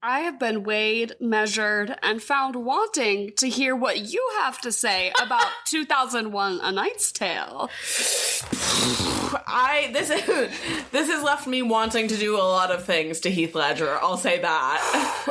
I have been weighed, measured, and found wanting to hear what you have to say about 2001: A Knight's Tale. This has left me wanting to do a lot of things to Heath Ledger. I'll say that.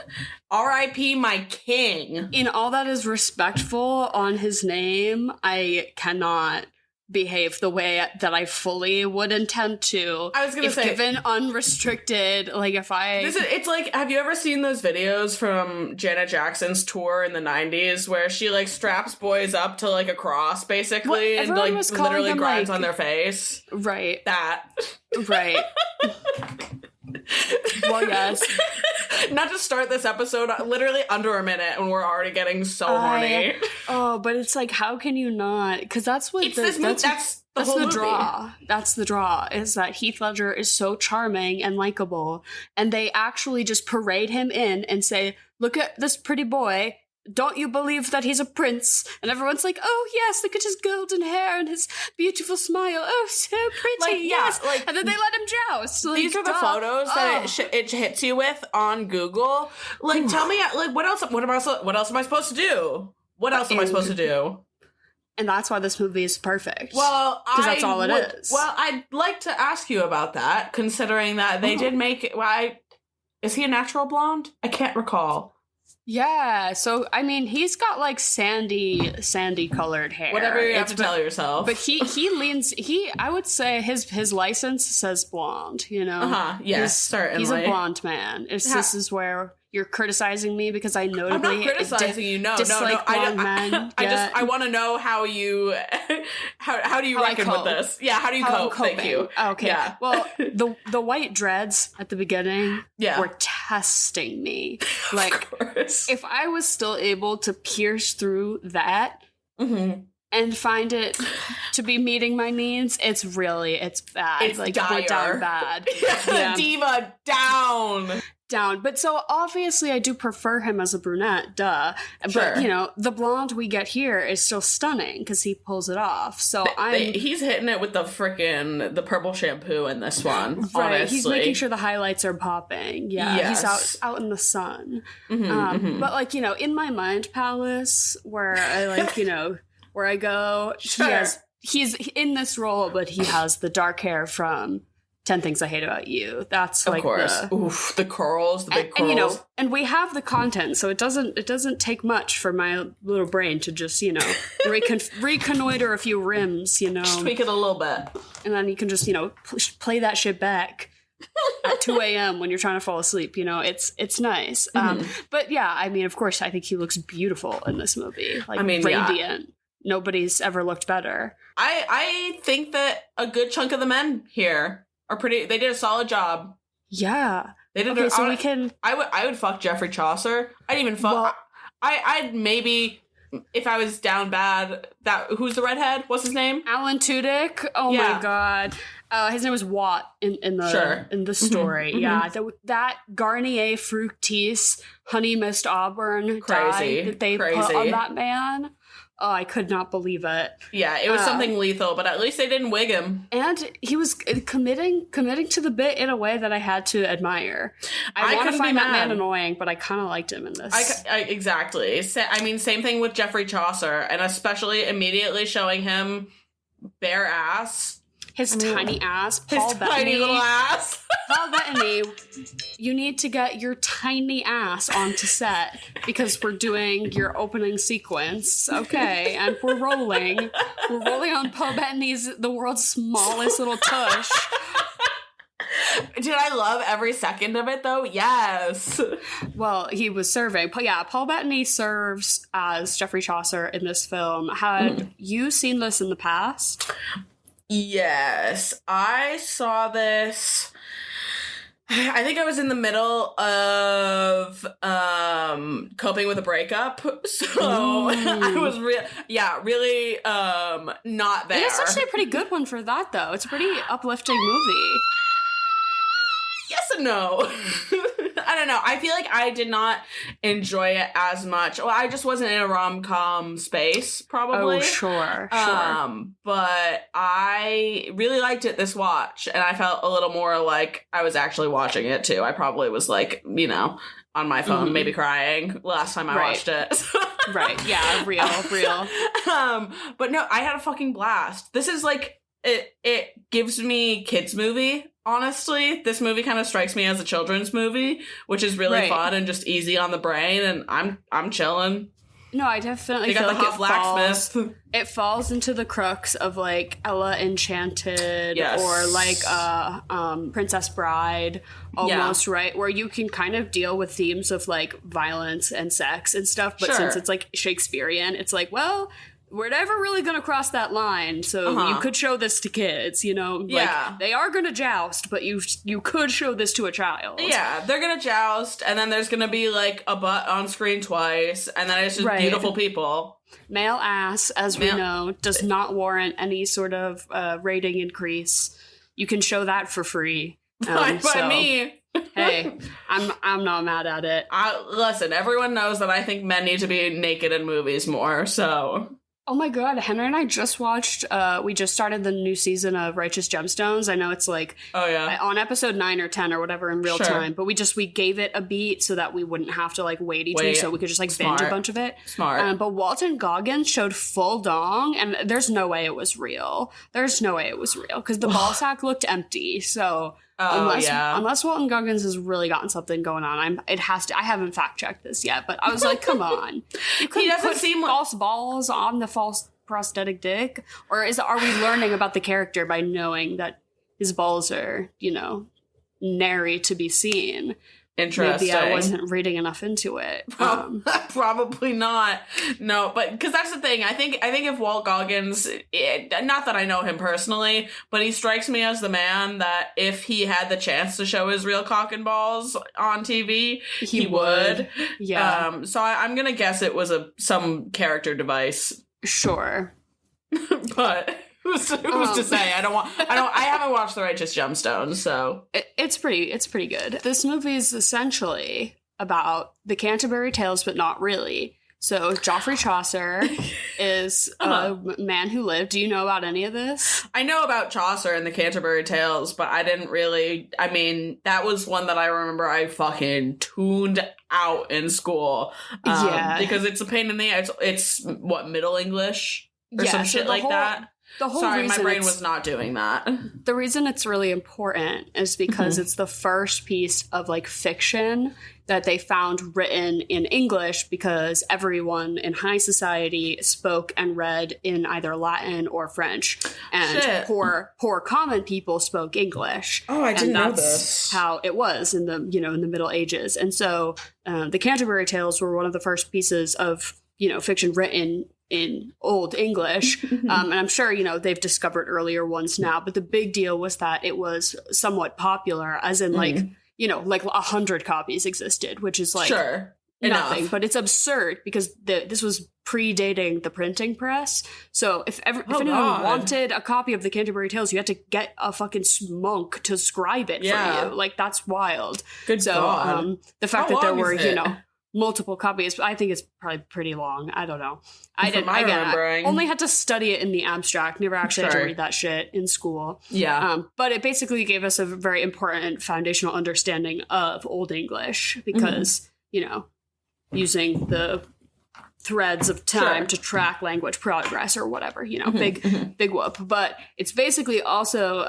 R.I.P. my king. In all that is respectful on his name, I cannot behave the way that I fully would intend to. I was gonna if say, given unrestricted, like if I... It's like, have you ever seen those videos from Janet Jackson's tour in the 90s where she, like, straps boys up to, like, a cross, basically, and, like, literally grinds on their face? Right. That. Right. Well, yes. Not to start this episode literally under a minute and we're already getting so horny. But it's like, how can you not? Because that's what that's the draw. That's the draw, is that Heath Ledger is so charming and likable, and they actually just parade him in and say, look at this pretty boy. Don't you believe that he's a prince? And everyone's like, oh, yes, look at his golden hair and his beautiful smile. Oh, so pretty, like, yes. Yeah, like, and then they let him joust. Like, these are the photos that it hits you with on Google. Like, tell me, like, what else am I supposed to do? What else am I supposed to do? And that's why this movie is perfect. Well, because that's all it is. Well, I'd like to ask you about that, considering that they did make it. Is he a natural blonde? I can't recall. Yeah, so I mean, he's got like sandy colored hair. Whatever you have to tell yourself. But he leans. I would say his license says blonde. You know. Yes, certainly. He's a blonde man. This is where you're criticizing me because I notably. I'm not criticizing you. No. I want to know how you. How do you reckon with this? Yeah. How do you cope? Thank you. Okay. Yeah. Well, the white dreads at the beginning. Yeah. Were testing me. Like, if I was still able to pierce through that. Mm-hmm. And find it to be meeting my needs, it's bad. It's like dire. We're down bad. Yeah. Diva down. But so obviously I do prefer him as a brunette, duh. Sure. But the blonde we get here is still stunning because he pulls it off. So he's hitting it with the purple shampoo in this one. Right, honestly. he's making sure the highlights are popping. Yeah, yes. He's out in the sun. Mm-hmm. But like in my mind palace where I where I go, sure. he's in this role, but he has the dark hair from 10 Things I Hate About You. That's like, of course. The curls, the big curls. And we have the content, so it doesn't take much for my little brain to just, reconnoiter a few rims, Just tweak it a little bit. And then you can just, play that shit back at 2 a.m. when you're trying to fall asleep. It's nice. Mm-hmm. But yeah, I mean, of course, I think he looks beautiful in this movie. Like, radiant. Yeah. Nobody's ever looked better. I think that a good chunk of the men here are they did a solid job. Yeah. They did I would fuck Geoffrey Chaucer. I'd even fuck... Well, I'd maybe... If I was down bad, who's the redhead? What's his name? Alan Tudyk. Oh my god. His name was Watt in the story. Mm-hmm. Yeah, that Garnier Fructis Honey Mist Auburn dye that they put on that man. Oh, I could not believe it. Yeah, it was something lethal, but at least they didn't wig him. And he was committing to the bit in a way that I had to admire. I want to find that man annoying, but I kind of liked him in this. Exactly. Same thing with Geoffrey Chaucer, and especially immediately showing him bare ass. His tiny ass. His tiny little ass. Paul Bettany, you need to get your tiny ass onto set because we're doing your opening sequence. Okay, and we're rolling. We're rolling on Paul Bettany's the world's smallest little tush. Did I love every second of it, though? Yes. Well, he was serving. Yeah, Paul Bettany serves as Geoffrey Chaucer in this film. Had you seen this in the past? Yes, I saw this. I think I was in the middle of coping with a breakup, so I was really not there. It's actually a pretty good one for that, though. It's a pretty uplifting movie. Yes and no. I I don't know. I feel like I did not enjoy it as much. Well, I just wasn't in a rom-com space, probably. Oh, sure. But I really liked it this watch, and I felt a little more like I was actually watching it, too. I probably was, like, you know, on my phone, maybe crying last time I watched it. Right. Yeah, real. But no, I had a fucking blast. This is, like, it gives me kids' movie. Honestly, this movie kind of strikes me as a children's movie, which is really fun and just easy on the brain, and I'm chilling. No, I definitely feel like it falls into the crux of like Ella Enchanted or like Princess Bride almost, right? Where you can kind of deal with themes of like violence and sex and stuff, but since it's like Shakespearean, it's like, well, we're never really going to cross that line, so you could show this to kids, you know? Like, they are going to joust, but you could show this to a child. Yeah, they're going to joust, and then there's going to be, like, a butt on screen twice, and then it's just beautiful people. Male ass, as we know, does not warrant any sort of rating increase. You can show that for free. By me. Hey, I'm not mad at it. Listen, everyone knows that I think men need to be naked in movies more, so... Oh my god, Henry and I just watched, we just started the new season of Righteous Gemstones. I know it's like on episode 9 or 10 or whatever in real time, but we gave it a beat so that we wouldn't have to like wait each week, so we could just like binge a bunch of it. Smart. But Walton Goggins showed full dong, and there's no way it was real. Because the ball sack looked empty, so... Unless Walton Goggins has really gotten something going on, I haven't fact checked this yet, but I was like, come on, you couldn't put false balls on the false prosthetic dick, or are we learning about the character by knowing that his balls are, you know, nary to be seen? Interesting. Maybe I wasn't reading enough into it. Probably not. No, but because that's the thing. I think if Walt Goggins, not that I know him personally, but he strikes me as the man that if he had the chance to show his real cock and balls on TV, he would. Yeah. So I'm gonna guess it was some character device. Sure. But. Who's to say? I haven't watched The Righteous Gemstones, so it's pretty good. This movie is essentially about the Canterbury Tales, but not really. So Geoffrey Chaucer is a man who lived. Do you know about any of this? I know about Chaucer and the Canterbury Tales, but I didn't really. I mean, that was one that I remember I fucking tuned out in school. Because it's a pain in the ass. It's what, Middle English or some shit like that. Sorry, my brain was not doing that. The reason it's really important is because it's the first piece of like fiction that they found written in English, because everyone in high society spoke and read in either Latin or French, and poor common people spoke English. Oh, I didn't know this. How it was in the Middle Ages, and so the Canterbury Tales were one of the first pieces of fiction written in Old English. And I'm sure, they've discovered earlier ones now, but the big deal was that it was somewhat popular, as in like 100 copies existed, which is like nothing, enough. But it's absurd because this was predating the printing press. So if anyone wanted a copy of the Canterbury Tales, you had to get a fucking monk to scribe it for you. Like, that's wild. Good God. The fact that there were, multiple copies, I think it's probably pretty long. I don't know. I only had to study it in the abstract. Never actually had to read that shit in school. Yeah. But it basically gave us a very important foundational understanding of Old English, because, using the threads of time to track language progress or whatever, big whoop. But it's basically also,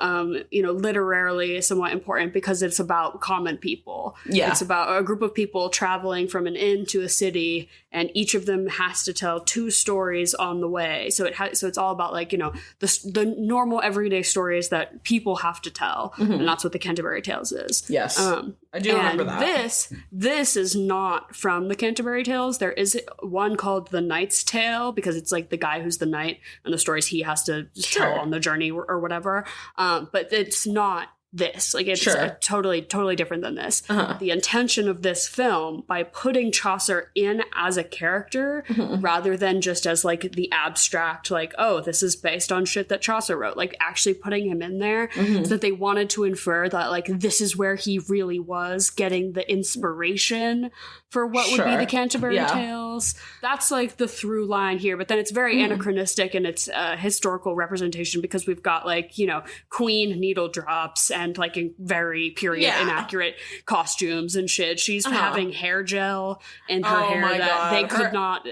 literarily somewhat important because it's about common people. Yeah. It's about a group of people traveling from an inn to a city, and each of them has to tell 2 stories on the way. So it's all about like, the normal everyday stories that people have to tell. And that's what the Canterbury Tales is. Yes. I do remember that. This is not from the Canterbury Tales. There is one called The Knight's Tale, because it's like the guy who's the knight and the stories he has to tell on the journey or whatever. But it's not this. Like, it's Sure. totally different than this. The intention of this film, by putting Chaucer in as a character rather than just as like the abstract, like, oh, this is based on shit that Chaucer wrote, like actually putting him in there, is that they wanted to infer that like this is where he really was getting the inspiration for what would be the Canterbury Tales. That's like the through line here, but then it's very anachronistic in its historical representation, because we've got like, you know, queen needle drops and like very period inaccurate costumes and shit. She's having hair gel in her hair that they could not.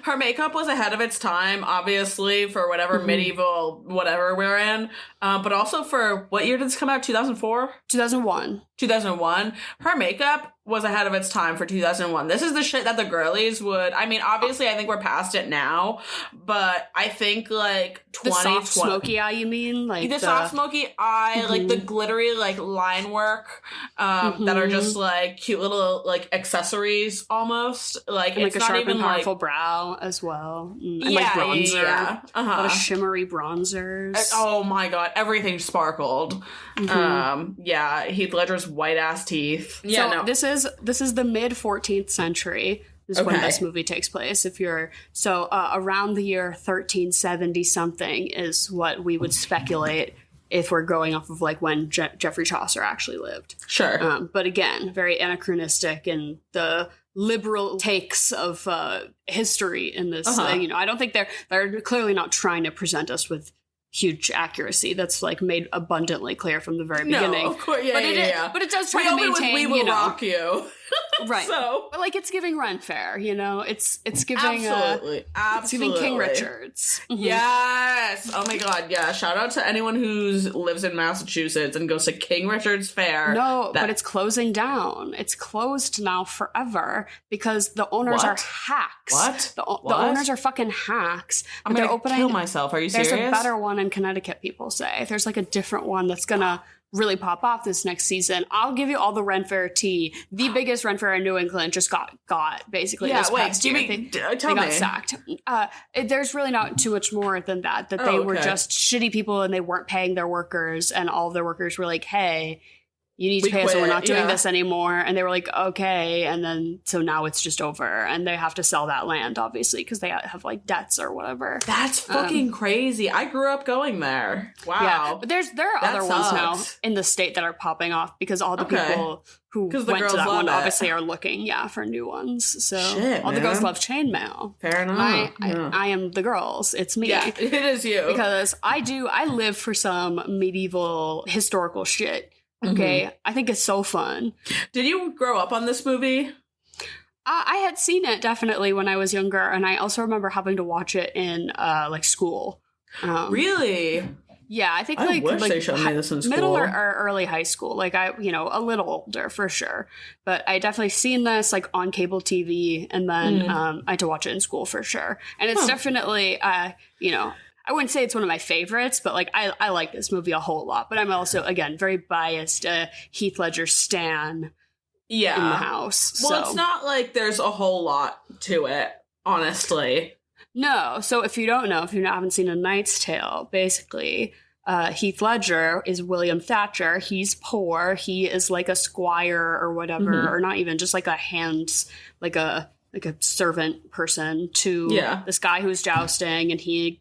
Her makeup was ahead of its time, obviously, for whatever medieval whatever we're in. But also for, what year did this come out? 2004? 2001. 2001. Her makeup was ahead of its time for 2001. This is the shit that the girlies would, I mean, obviously I think we're past it now, but I think like the soft smoky eye, you mean? Like the soft smoky eye, like the glittery like line work that are just like cute little like accessories almost. Like, and it's like a not sharp even and powerful like brow as well. And like bronzer. A lot of shimmery bronzers. Oh my god, everything sparkled. Heath Ledger's white ass teeth. Yeah, so this is the mid 14th century. Is when this movie takes place. If you're around the year 1370 something is what we would speculate if we're going off of like when Geoffrey Chaucer actually lived. Sure. But again, very anachronistic in the liberal takes of history in this. You know, I don't think they're clearly not trying to present us with huge accuracy. That's like made abundantly clear from the very beginning. No, of course, But it does try to maintain. We will rock you. Right. So, but like, it's giving Ren Fair, you know? It's giving absolutely. It's giving King Richards. Yes. Oh my god, yeah. Shout out to anyone who lives in Massachusetts and goes to King Richards Fair. No, but it's closing down. It's closed now forever because the owners are hacks. What? The owners are fucking hacks. I'm gonna kill myself. Are you serious? There's a better one in Connecticut, people say. There's like a different one that's gonna really pop off this next season. I'll give you all the Ren Fair tea. The biggest Ren Fair in New England just got basically this past year. They got sacked. There's really not too much more than that. They were just shitty people and they weren't paying their workers, and all of their workers were like, hey, you need to pay us or we're not doing this anymore. And they were like, okay. And then, so now it's just over. And they have to sell that land, obviously, because they have like debts or whatever. That's fucking crazy. I grew up going there. Wow. Yeah, but there are other ones now in the state that are popping off because all the people who went to that one obviously are looking, for new ones. So all the girls love chainmail. Fair enough. I am the girls. It's me. Yeah, it is you. Because I live for some medieval historical shit. Okay, I think it's so fun. Did you grow up on this movie? I had seen it definitely when I was younger, and I also remember having to watch it in like school. Really? Yeah, I think I wish they showed me this in school. Middle or early high school. Like a little older for sure. But I definitely seen this like on cable TV, and then I had to watch it in school for sure. And it's definitely I wouldn't say it's one of my favorites, but like I like this movie a whole lot. But I'm also, again, very biased Heath Ledger stan in the house. Well, it's not like there's a whole lot to it, honestly. No. So if you don't know, if you haven't seen A Knight's Tale, basically Heath Ledger is William Thatcher. He's poor. He is like a squire or whatever, or not even, just like a servant person to this guy who's jousting, and he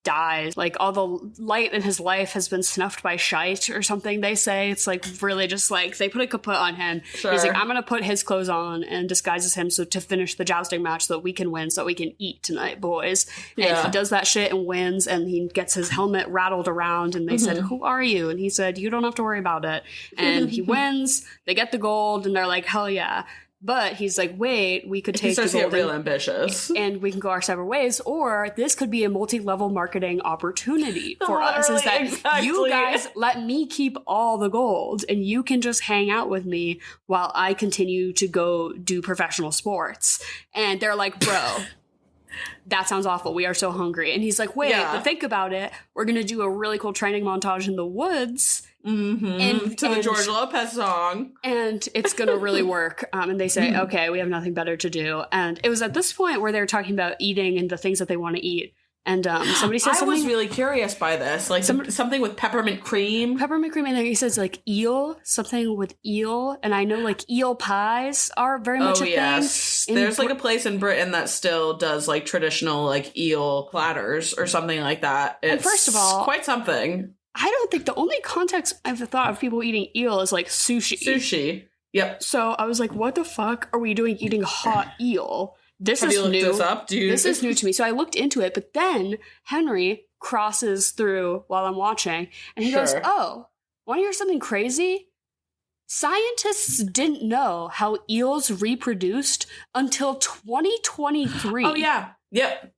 dies. Like, all the light in his life has been snuffed by shite or something, they say. It's like really just like they put a kaput on him. Sure. He's like, I'm gonna put his clothes on and disguises him to finish the jousting match so that we can win, so we can eat tonight, boys. And he does that shit and wins, and he gets his helmet rattled around, and they said, who are you? And he said, you don't have to worry about it. And he wins, they get the gold, and they're like, hell yeah. But he's like, wait, we could take the gold. He starts to get real ambitious. And we can go our separate ways, or this could be a multi-level marketing opportunity for us. Is that you guys let me keep all the gold, and you can just hang out with me while I continue to go do professional sports. And they're like, bro, that sounds awful. We are so hungry. And he's like, wait, but think about it. We're going to do a really cool training montage in the woods. And to the George Lopez song. And it's going to really work. And they say, okay, we have nothing better to do. And it was at this point where they were talking about eating and the things that they want to eat And somebody says something. I was really curious by this, like something with peppermint cream. Peppermint cream, and then he says like eel, something with eel, and I know like eel pies are very much a thing. There's like a place in Britain that still does like traditional like eel platters or something like that. It's and first of all, quite something. I don't think the only context I've thought of people eating eel is like sushi. Sushi. Yep. So I was like, what the fuck are we doing eating hot eel? This Have is you looked new. This up, dude? This is new to me. So I looked into it, but then Henry crosses through while I'm watching, and he goes, "Oh, want to hear something crazy? Scientists didn't know how eels reproduced until 2023." Oh yeah. Yep.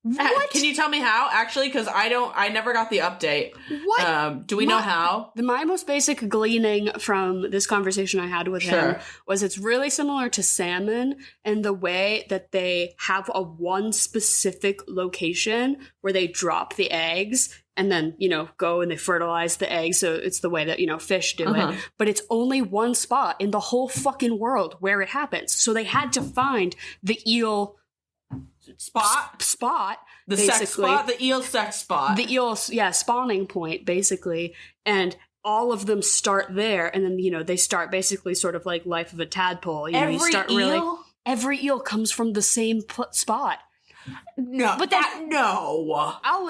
What? Can you tell me how? Actually, because I never got the update. What? Do we know how? My most basic gleaning from this conversation I had with him was it's really similar to salmon and the way that they have a one specific location where they drop the eggs and then, go and they fertilize the eggs. So it's the way that, fish do it. But it's only one spot in the whole fucking world where it happens. So they had to find the eel spot, the sex spot, the eel sex spot, the eel spawning point basically, and all of them start there, and then they start basically sort of like Life of a Tadpole. Every eel comes from the same spot. No, but no. I'll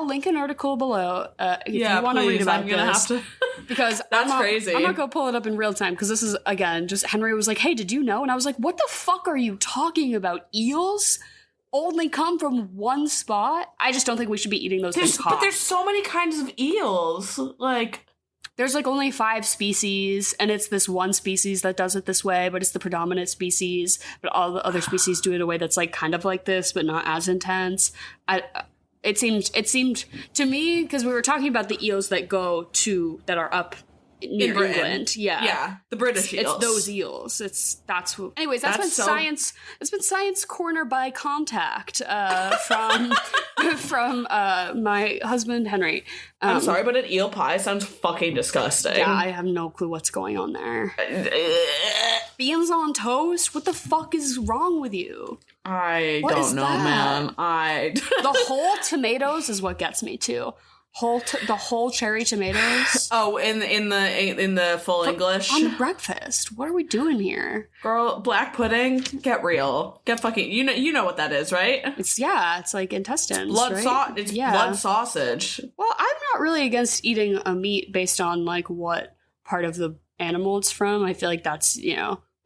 link an article below if you want to read about I'm gonna this. Have to. Because that's crazy. I'm not gonna pull it up in real time because this is again just Henry was like, "Hey, did you know?" And I was like, "What the fuck are you talking about? Eels only come from one spot? I just don't think we should be eating those things hot." But there's so many kinds of eels. Like, there's like only 5 species, and it's this one species that does it this way, but it's the predominant species. But all the other species do it a way that's like kind of like this, but not as intense. It seemed to me, because we were talking about the eels that are up near England. Yeah, the British eels. It's those eels. That's been science. It's been Science Corner by contact from my husband Henry. I'm sorry, but an eel pie sounds fucking disgusting. Yeah, I have no clue what's going on there. Beans on toast? What the fuck is wrong with you? I don't know, man. The whole tomatoes is what gets me too. The whole cherry tomatoes. Oh, in the full English on the breakfast. What are we doing here, girl? Black pudding. Get real. Get fucking. You know what that is, right? It's like intestines. Blood right? Blood sausage. Well, I'm not really against eating a meat based on like what part of the animal it's from. I feel like that's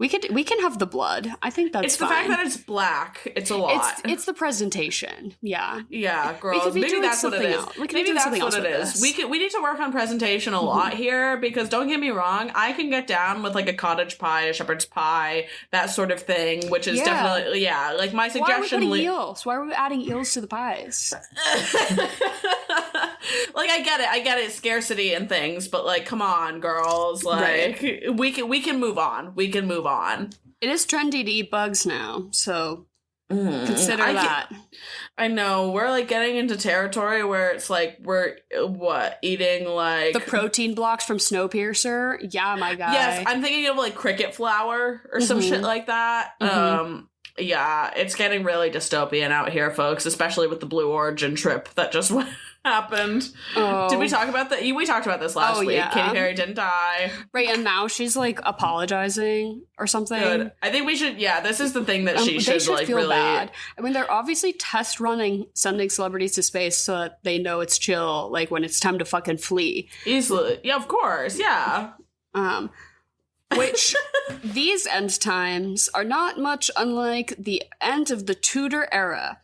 we can have the blood. I think that's fine. It's the fact that it's black. It's a lot. It's the presentation. Yeah. Yeah, girls. Maybe that's what it is. Maybe that's what it is. We need to work on presentation a lot here, because don't get me wrong, I can get down with like a cottage pie, a shepherd's pie, that sort of thing, which is definitely like my suggestion. Why are we putting eels? Why are we adding eels to the pies? Like I get it, scarcity and things, but like, come on, girls. Like we can move on. We can move on. It is trendy to eat bugs now, so consider that. I know, we're like getting into territory where it's like we're eating like the protein blocks from Snowpiercer. Yeah, my guy. Yes, I'm thinking of like cricket flour or some shit like that. Yeah, it's getting really dystopian out here, folks, especially with the Blue Origin trip that just happened. Oh. Did we talk about that? We talked about this last week. Yeah. Katy Perry didn't die. Right, and now she's like apologizing or something. Good. I think we should, this is the thing that she should like feel really bad. I mean, they're obviously test running sending celebrities to space so that they know it's chill, like when it's time to fucking flee. Easily. Yeah, of course. Yeah. Which these end times are not much unlike the end of the Tudor era,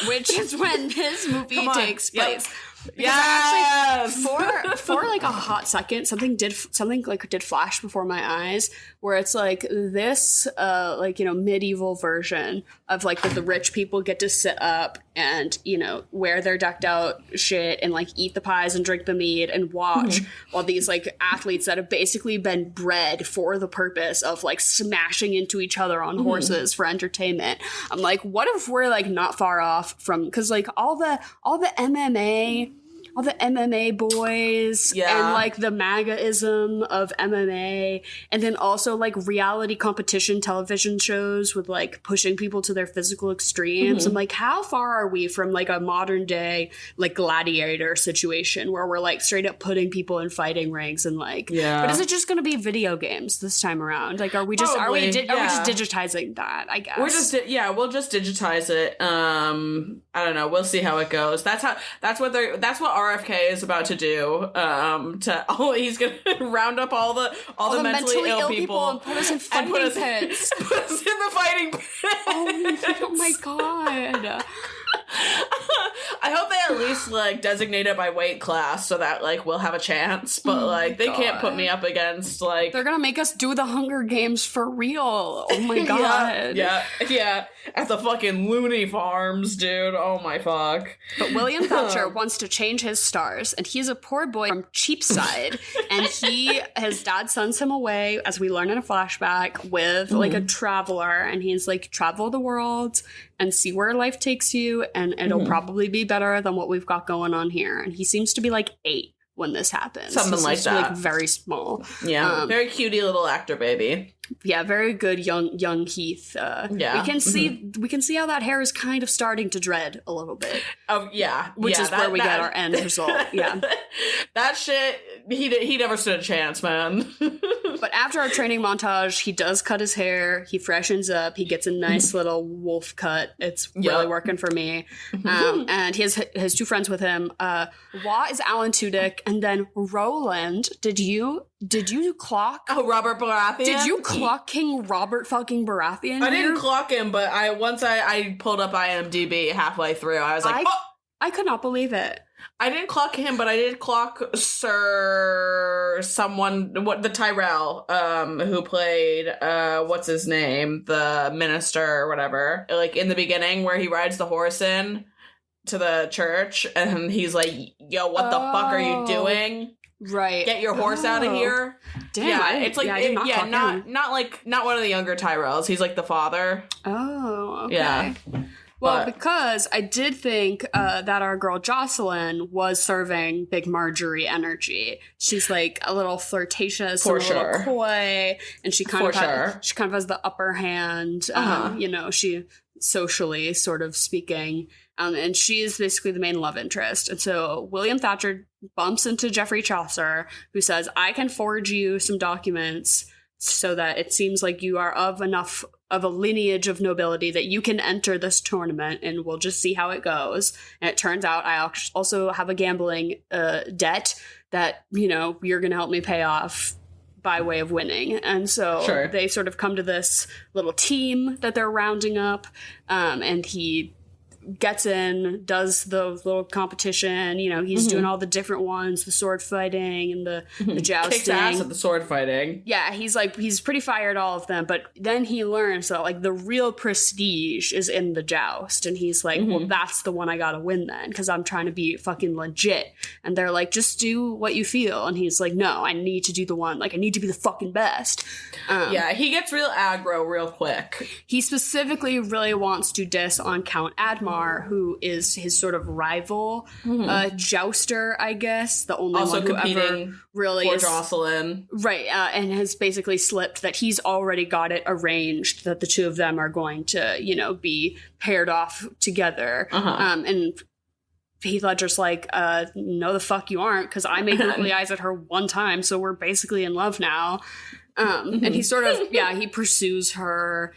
which is when this movie takes place. Yep. Yes. Actually, for like a hot second, something did flash before my eyes, where it's like this medieval version of like the rich people get to sit up and wear their decked out shit and like eat the pies and drink the mead and watch while these like athletes that have basically been bred for the purpose of like smashing into each other on horses for entertainment. I'm like, what if we're like not far off from, because like all the MMA, all the MMA boys and like the MAGA-ism of MMA, and then also like reality competition television shows with like pushing people to their physical extremes. And like, how far are we from like a modern day like gladiator situation where we're like straight up putting people in fighting rings and like, but is it just going to be video games this time around? Like, are we just digitizing that? I guess we're just we'll just digitize it. I don't know. We'll see how it goes. That's what RFK is about to do. He's gonna round up all the mentally ill people and put us in fighting pits. Put us in the fighting pits. Oh my god. I hope they at least like designate it by weight class so that like we'll have a chance, but like they can't put me up against like they're gonna make us do the Hunger Games for real. Oh my god. yeah at the fucking loony farms, dude. Oh my fuck. But William Thatcher wants to change his stars, and he's a poor boy from Cheapside, and his dad sends him away, as we learn in a flashback, with like a traveler, and he's like, travel the world and see where life takes you, and it'll probably be better than what we've got going on here. And he seems to be like 8 when this happens. Something like that. Like very small. Yeah, very cutie little actor baby. Yeah, very good young Heath. We can see how that hair is kind of starting to dread a little bit. Oh yeah, which is where we get our end result. Yeah, that shit. He never stood a chance, man. But after our training montage, he does cut his hair. He freshens up. He gets a nice little wolf cut. It's really working for me. And he has his 2 friends with him. Wah is Alan Tudyk, and then Roland. Did you clock? Oh, Robert Baratheon. Did you clock King Robert fucking Baratheon? I didn't clock him, but once I pulled up IMDb halfway through, I was like, I could not believe it. I didn't clock him, but I did clock the Tyrell, who played, what's his name? The minister or whatever. Like, in the beginning where he rides the horse in to the church, and he's like, yo, what the fuck are you doing? Right. Get your horse out of here. Damn. Yeah, it's like, not one of the younger Tyrells. He's like the father. Oh, okay. Yeah. Well, because I did think that our girl Jocelyn was serving Big Marjorie energy. She's like a little flirtatious, a little coy, and she kind of has the upper hand. She socially, sort of speaking, and she is basically the main love interest. And so William Thatcher bumps into Geoffrey Chaucer, who says, "I can forge you some documents so that it seems like you are of enough of a lineage of nobility that you can enter this tournament, and we'll just see how it goes." And it turns out I also have a gambling debt that, you're going to help me pay off by way of winning. And so they sort of come to this little team that they're rounding up, and he gets in, does the little competition, he's doing all the different ones, the sword fighting and the jousting. Kicks ass at the sword fighting. Yeah, he's pretty fired all of them, but then he learns that like the real prestige is in the joust, and he's like, well, that's the one I gotta win then, because I'm trying to be fucking legit. And they're like, just do what you feel, and he's like, no, I need to do the one, like I need to be the fucking best. He gets real aggro real quick. He specifically really wants to diss on Count Admar, who is his sort of rival jouster, I guess, the only also one who competing ever really for is Jocelyn, right, and has basically slipped that he's already got it arranged that the two of them are going to be paired off together. And Heath Ledger's like, no the fuck you aren't, because I made googly eyes at her one time, so we're basically in love now. And he sort of he pursues her.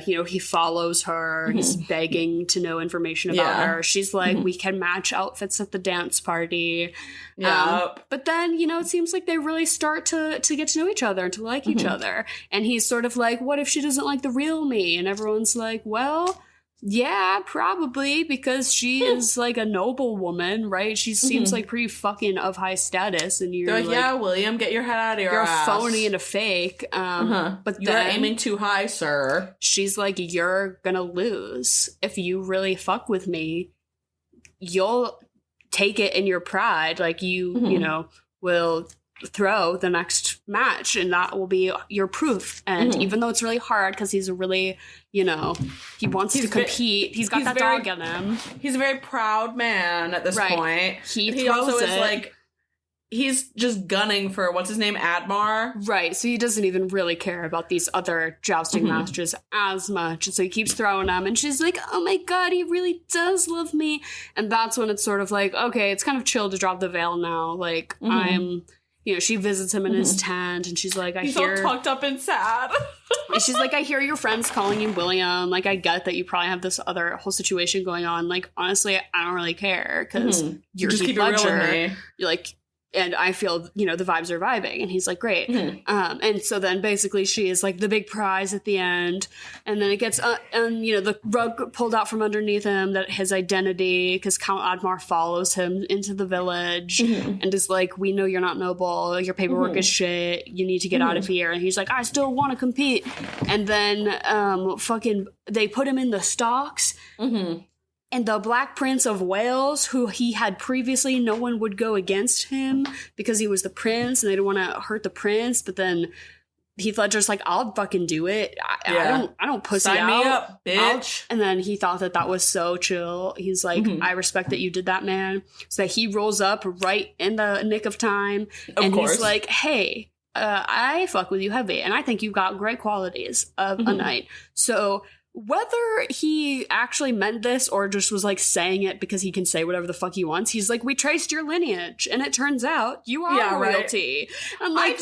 He follows her. He's begging to know information about her. She's like, we can match outfits at the dance party. But then, it seems like they really start to get to know each other and to like each other. And he's sort of like, what if she doesn't like the real me? And everyone's like, well, yeah, probably, because she is like a noble woman, right? She seems like pretty fucking of high status, and you're like, yeah, William, get your head out of your ass. You're a phony and a fake. But you're aiming too high, sir. She's like, you're gonna lose. If you really fuck with me, you'll take it in your pride. Like you will throw the next match, and that will be your proof. And even though it's really hard because he's a really, he wants to compete. He's got that dog in him. He's a very proud man at this point. He also is like, he's just gunning for, what's his name, Admar? Right, so he doesn't even really care about these other jousting masters as much. And so he keeps throwing them, and she's like, oh my god, he really does love me. And that's when it's sort of like, okay, it's kind of chill to drop the veil now. Like, I'm... she visits him in his tent, and she's like, he's all tucked up and sad. And she's like, I hear your friends calling you William. Like, I get that you probably have this other whole situation going on. Like, honestly, I don't really care, because you're just keep it real with me. You're like... And I feel, the vibes are vibing. And he's like, great. And so then basically she is like the big prize at the end. And then it gets, the rug pulled out from underneath him, that his identity, because Count Admar follows him into the village and is like, we know you're not noble. Your paperwork is shit. You need to get out of here. And he's like, I still want to compete. And then they put him in the stocks. And the Black Prince of Wales, who he had previously, no one would go against him because he was the prince and they didn't want to hurt the prince. But then Heath Ledger's like, I'll fucking do it. I don't pussy Sign out. me up, bitch. And then he thought that was so chill. He's like, I respect that you did that, man. So he rolls up right in the nick of time. And he's like, hey, I fuck with you heavy. And I think you've got great qualities of a knight. So... whether he actually meant this or just was like saying it because he can say whatever the fuck he wants, he's like, we traced your lineage, and it turns out you are royalty. Right. I'm like,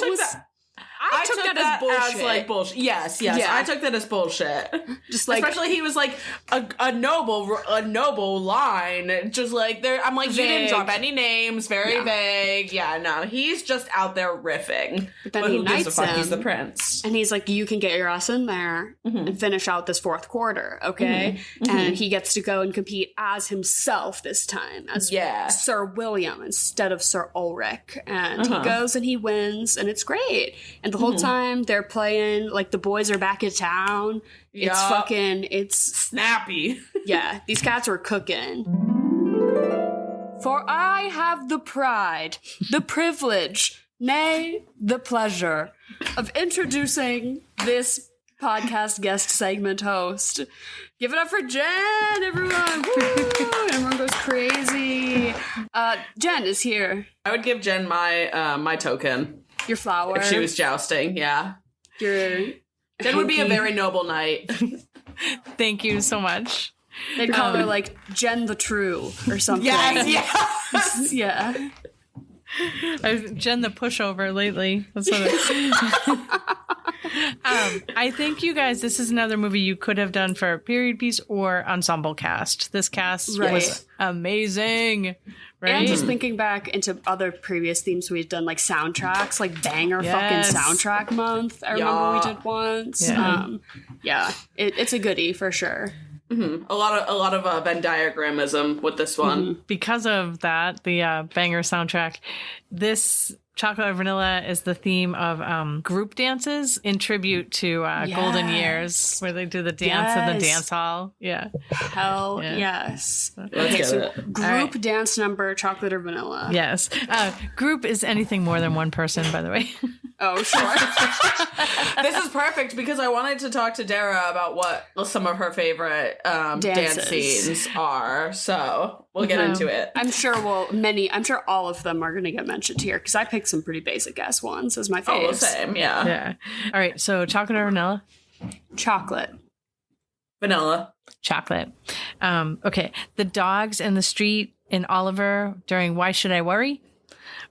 I took that as bullshit. As, like, bullshit. Yes. Yeah. I took that as bullshit. Just like, especially he was like a noble line. Just like there, I'm like, vague. You didn't drop any names. Very vague. Yeah. No, he's just out there riffing. But then he knights him. He's the prince, and he's like, you can get your ass in there and finish out this fourth quarter, okay? And he gets to go and compete as himself this time, as Sir William instead of Sir Ulrich. And he goes and he wins, and it's great. And the whole time they're playing, like, the boys are back in town. It's snappy. Yeah, these cats were cooking. For I have the pride, the privilege, nay, the pleasure of introducing this podcast guest segment host. Give it up for Jen, everyone. Woo! Everyone goes crazy. Jen is here. I would give Jen my token. Your flower. If she was jousting, yeah. Jen would be a very noble knight. Thank you so much. They'd call her, like, Jen the True or something. Yes. Yeah. I've Jen the pushover lately. That's what I think, you guys, this is another movie you could have done for a period piece or ensemble cast. This cast was amazing. Right? And just thinking back into other previous themes we've done, like soundtracks, like banger fucking soundtrack month. I remember we did once. It's a goodie for sure. A lot of Venn diagramism with this one. Because of that, the banger soundtrack, this Chocolate or Vanilla is the theme of group dances in tribute to Golden Years, where they do the dance in the dance hall. Yeah. Hell yes. Okay, so group dance number, Chocolate or Vanilla. Yes. Group is anything more than one person, by the way. Oh, sure. This is perfect because I wanted to talk to Dara about what some of her favorite dance scenes are. So we'll get into it. I'm sure all of them are going to get mentioned here because I picked some pretty basic ass ones as my faves. Oh, same, yeah. All right, so chocolate or vanilla? Chocolate. Vanilla. Chocolate. Okay, the dogs in the street in Oliver during Why Should I Worry?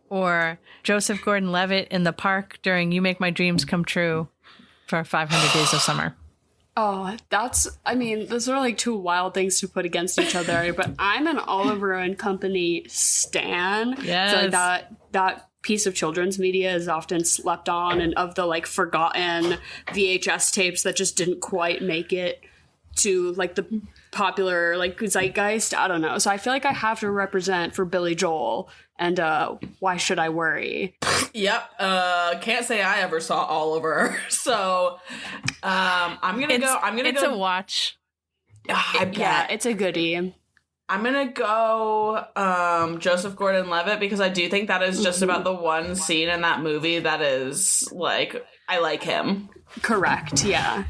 Or Joseph Gordon-Levitt in the park during You Make My Dreams Come True for 500 Days of Summer. Oh, those are like two wild things to put against each other, but I'm an Oliver and Company stan. Yes. So like that piece of children's media is often slept on, and of the like forgotten VHS tapes that just didn't quite make it to like the popular like zeitgeist. I don't know. So I feel like I have to represent for Billy Joel and Why Should I Worry? Yep. Can't say I ever saw Oliver. So I'm gonna go. It's a watch. Yeah, it's a goodie. I'm gonna go Joseph Gordon-Levitt, because I do think that is just about the one scene in that movie that is like, I like him. Correct, yeah.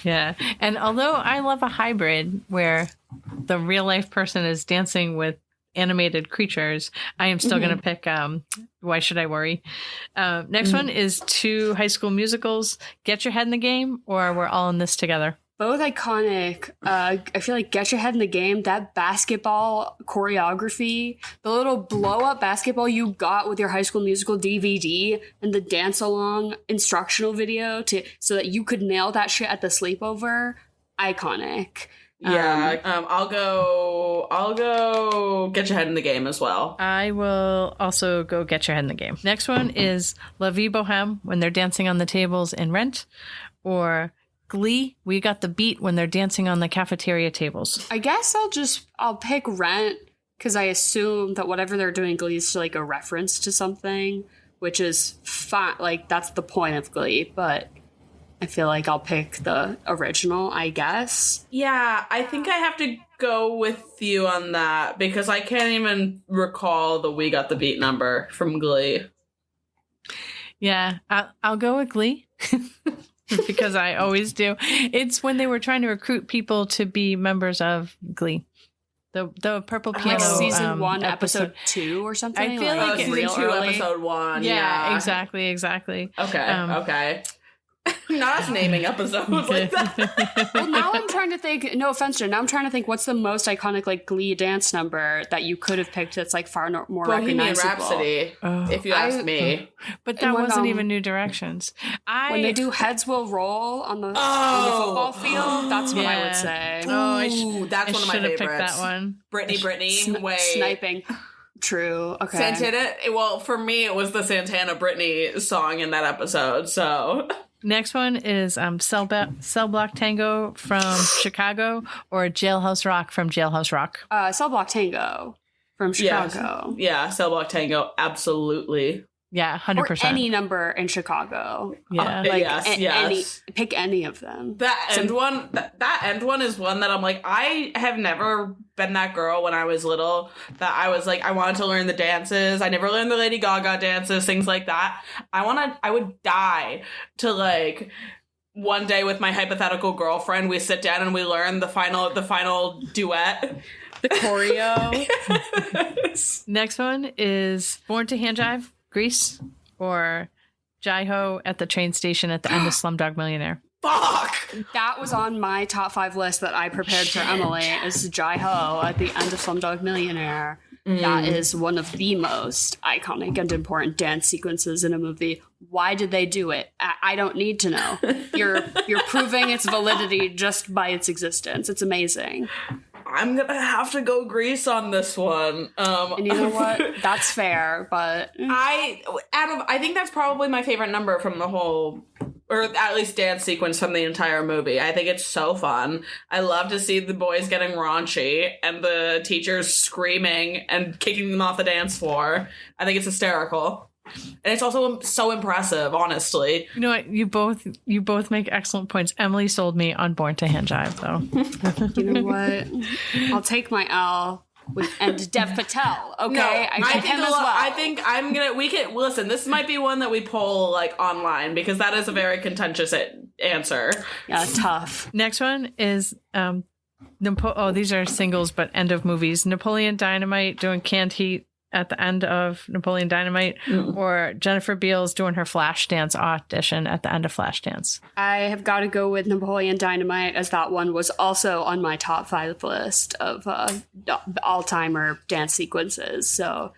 Yeah. And although I love a hybrid where the real life person is dancing with animated creatures, I am still going to pick Why Should I Worry? Next one is 2 High School Musicals, Get Your Head in the Game, or We're All in This Together. Both iconic. I feel like Get Your Head in the Game, that basketball choreography, the little blow-up basketball you got with your High School Musical DVD and the dance-along instructional video so that you could nail that shit at the sleepover, iconic. Yeah, I'll go Get Your Head in the Game as well. I will also go Get Your Head in the Game. Next one is La Vie Boheme, when they're dancing on the tables in Rent, or Glee, We Got the Beat, when they're dancing on the cafeteria tables. I guess I'll pick Rent, because I assume that whatever they're doing Glee is like a reference to something, which is fine. Like, that's the point of Glee, but I feel like I'll pick the original, I guess. Yeah, I think I have to go with you on that, because I can't even recall the We Got the Beat number from Glee. Yeah, I'll go with Glee. Because I always do. It's when they were trying to recruit people to be members of Glee. The Purple Piano. Like season 1, episode 2 or something? I feel like season 2, episode 1. Yeah, exactly. Okay. Not us naming episodes like that. Well, now I'm trying to think, no offense, Jen, now I'm trying to think what's the most iconic like Glee dance number that you could have picked that's like far more Bohemian recognizable. Rhapsody, if you ask me. But that wasn't even New Directions. When they do Heads Will Roll on the football field, that's what I would say. That's one of my favorites. Picked that one. Britney, sniping. True. Okay. Santana. Well, for me, it was the Santana Britney song in that episode. So next one is Cell Block Tango from Chicago, or Jailhouse Rock from Jailhouse Rock. Cell Block Tango from Chicago. Yeah, Cell Block Tango, absolutely. Yeah, 100%. Or any number in Chicago. Yeah. Yes. Pick any of them. That end one is one that I'm like, I have never been that girl when I was little that I was like, I wanted to learn the dances. I never learned the Lady Gaga dances, things like that. I would die to like one day with my hypothetical girlfriend, we sit down and we learn the final duet. The choreo. Yes. Next one is Born to Hand Jive, Grease, or Jai-Ho at the train station at the end of Slumdog Millionaire. Fuck! That was on my top 5 list that I prepared for Emily, is Jai-Ho at the end of Slumdog Millionaire. That is one of the most iconic and important dance sequences in a movie. Why did they do it? I don't need to know. You're proving its validity just by its existence. It's amazing. I'm gonna have to go Grease on this one. And you know what? That's fair, but I think that's probably my favorite number from the whole, or at least dance sequence from the entire movie. I think it's so fun. I love to see the boys getting raunchy and the teachers screaming and kicking them off the dance floor. I think it's hysterical. And it's also so impressive, honestly. You know what? You both make excellent points. Emily sold me on Born to Hand Jive, though. You know what? I'll take my L and Dev Patel. Okay, No, I pick him as well. I think we can listen. This might be one that we poll like online, because that is a very contentious answer. Yeah, tough. Next one is these are singles, but end of movies. Napoleon Dynamite doing Canned Heat at the end of Napoleon Dynamite, or Jennifer Beals doing her Flashdance audition at the end of Flashdance. I have got to go with Napoleon Dynamite, as that one was also on my top 5 list of all-timer dance sequences. So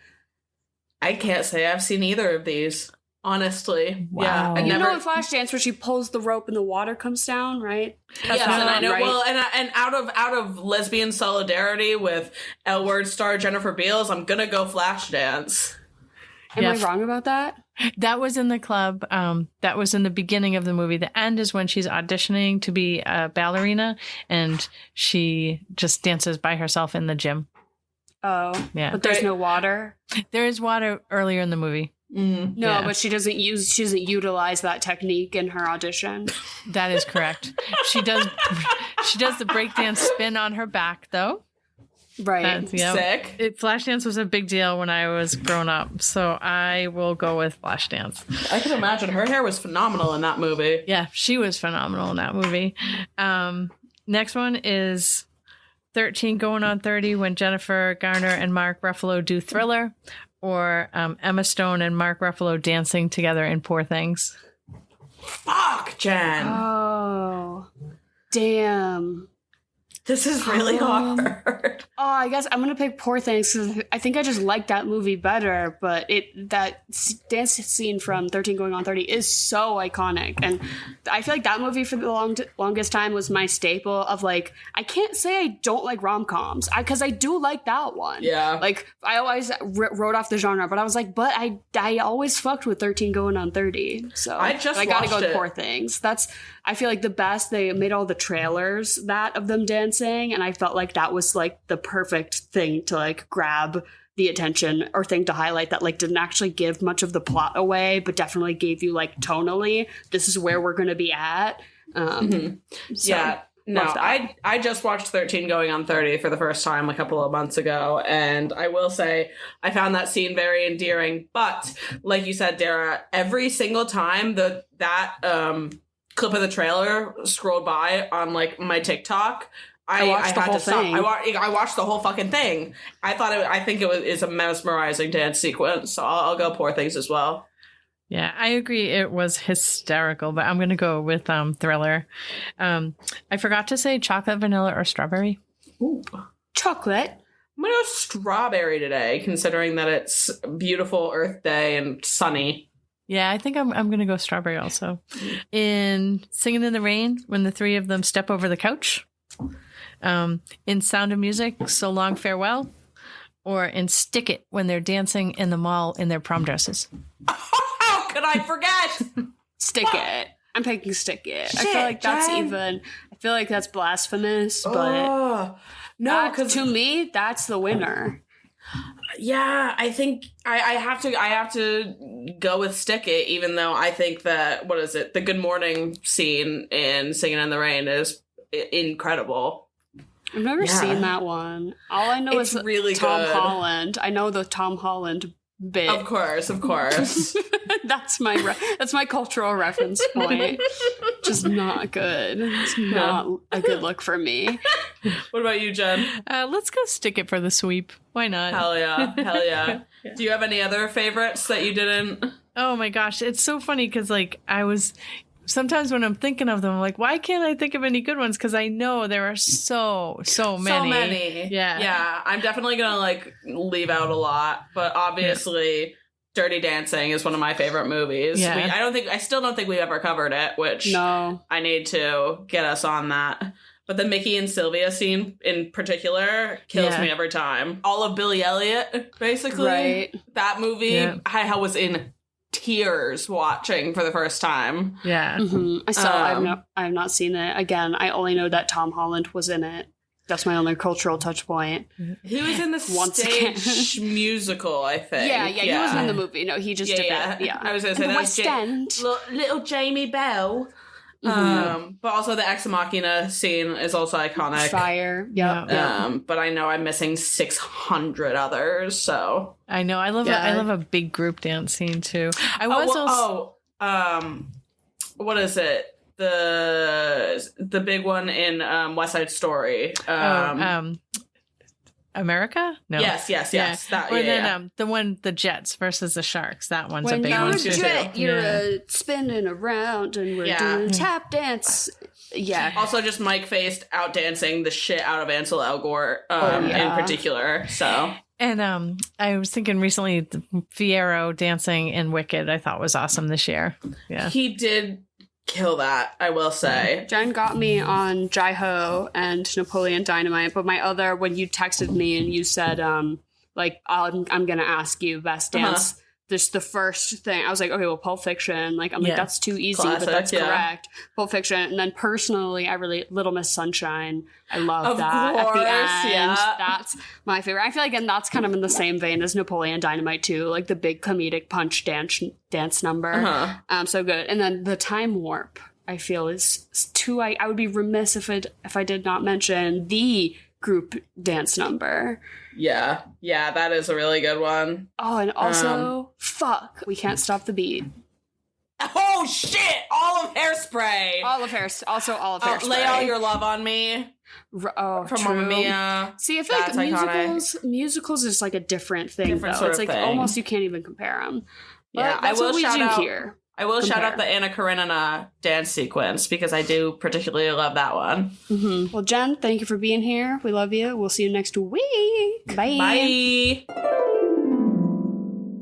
I can't say I've seen either of these, honestly. Wow. Yeah, you know in Flashdance where she pulls the rope and the water comes down, right? Yes, and I know. Right? Well, and out of lesbian solidarity with L Word star Jennifer Beals, I'm gonna go Flashdance. Am I wrong about that? That was in the club. That was in the beginning of the movie. The end is when she's auditioning to be a ballerina, and she just dances by herself in the gym. Oh, yeah. But there's no water. There is water earlier in the movie. No, but she doesn't utilize that technique in her audition. That is correct. She does the breakdance spin on her back, though. Right. Sick. Flashdance was a big deal when I was growing up, so I will go with Flashdance. I can imagine. Her hair was phenomenal in that movie. Yeah, she was phenomenal in that movie. Next one is 13 going on 30 when Jennifer Garner and Mark Ruffalo do Thriller, or Emma Stone and Mark Ruffalo dancing together in Poor Things. Fuck, Jen. Oh, damn. This is really hard. Oh, I guess I'm gonna pick Poor Things because I think I just like that movie better. But that dance scene from 13 Going on 30 is so iconic, and I feel like that movie for the longest time was my staple of like, I can't say I don't like rom-coms because I do like that one. Yeah, like I always wrote off the genre, but I was like, but I always fucked with 13 Going on 30, so I gotta go with Poor Things. I feel like the best, they made all the trailers of them dancing, and I felt like that was like the perfect thing to like grab the attention, or thing to highlight that like didn't actually give much of the plot away, but definitely gave you like tonally, this is where we're going to be at. Yeah. No, I just watched 13 Going on 30 for the first time a couple of months ago, and I will say I found that scene very endearing. But like you said, Dara, every single time that clip of the trailer scrolled by on like my TikTok, I had to stop. I watched the whole fucking thing. I think it is a mesmerizing dance sequence, so I'll go Poor Things as well. Yeah, I agree. It was hysterical, but I'm going to go with Thriller. I forgot to say chocolate, vanilla, or strawberry. Ooh. Chocolate. I'm going to go strawberry today, considering that it's beautiful Earth Day and sunny. Yeah, I think I'm going to go strawberry also. In Singing in the Rain, when the three of them step over the couch. In Sound of Music, So Long Farewell. Or in Stick It, when they're dancing in the mall in their prom dresses. How could I forget? Stick It. I'm picking Stick It. Shit, I feel like that's blasphemous, but no, because to me, that's the winner. Yeah, I think I have to go with Stick It, even though I think that, the Good Morning scene in Singing in the Rain is incredible. I've never seen that one. All I know is really Tom good. Holland. I know the Tom Holland bit. Of course. That's my cultural reference point. Just not good. It's not a good look for me. What about you, Jen? Let's go Stick It for the sweep. Why not? Hell yeah. Do you have any other favorites that you didn't? Oh my gosh, it's so funny because like sometimes when I'm thinking of them, I'm like, why can't I think of any good ones? Because I know there are so many. So many. Yeah. I'm definitely gonna like leave out a lot, but obviously Dirty Dancing is one of my favorite movies. Yeah. I still don't think we've ever covered it, which I need to get us on that. But the Mickey and Sylvia scene in particular kills me every time. All of Billy Elliot, basically. Right. That movie, I was in tears watching for the first time. Yeah. Mm-hmm. I have not seen it. Again, I only know that Tom Holland was in it. That's my only cultural touch point. He was in the stage musical, I think. Yeah, he wasn't in the movie. No, he just did it. Yeah. I was going to say that West End. Little Jamie Bell. But also the Ex Machina scene is also iconic. Fire. Yeah. But I know I'm missing 600 others, so I know. I love a big group dance scene too. What is it? The big one in West Side Story. America? No. Yes. That, the one, the Jets versus the Sharks. That one's a big one too. Jet, you're spinning around and we're doing tap dance. Yeah. Also, just Mike faced out dancing the shit out of Ansel Elgort in particular. So. And I was thinking recently, the Fiyero dancing in Wicked, I thought was awesome this year. Yeah, he did kill that, I will say. Jen got me on Jai-Ho and Napoleon Dynamite, but when you texted me and you said, I'm going to ask you best dance, this the first thing, I was like, okay, well, Pulp Fiction, like, I'm like, that's too easy, classic, but that's correct. Pulp Fiction. And then personally, Little Miss Sunshine, I love that. At the end, that's my favorite. I feel like, and that's kind of in the same vein as Napoleon Dynamite too, like the big comedic punch dance number. So good. And then the Time Warp, I feel is too, I would be remiss if I did not mention the group dance number. Yeah, that is a really good one. Oh, and also, fuck, We Can't Stop the Beat. Oh shit! All of Hairspray. Also all of Hairspray. Lay All Your Love on Me. From Mamma Mia. See, I feel like musicals is like a different thing. It's like almost you can't even compare them. Yeah, that's what we do here. I will shout out the Anna Karenina dance sequence because I do particularly love that one. Mm-hmm. Well, Jen, thank you for being here. We love you. We'll see you next week. Bye.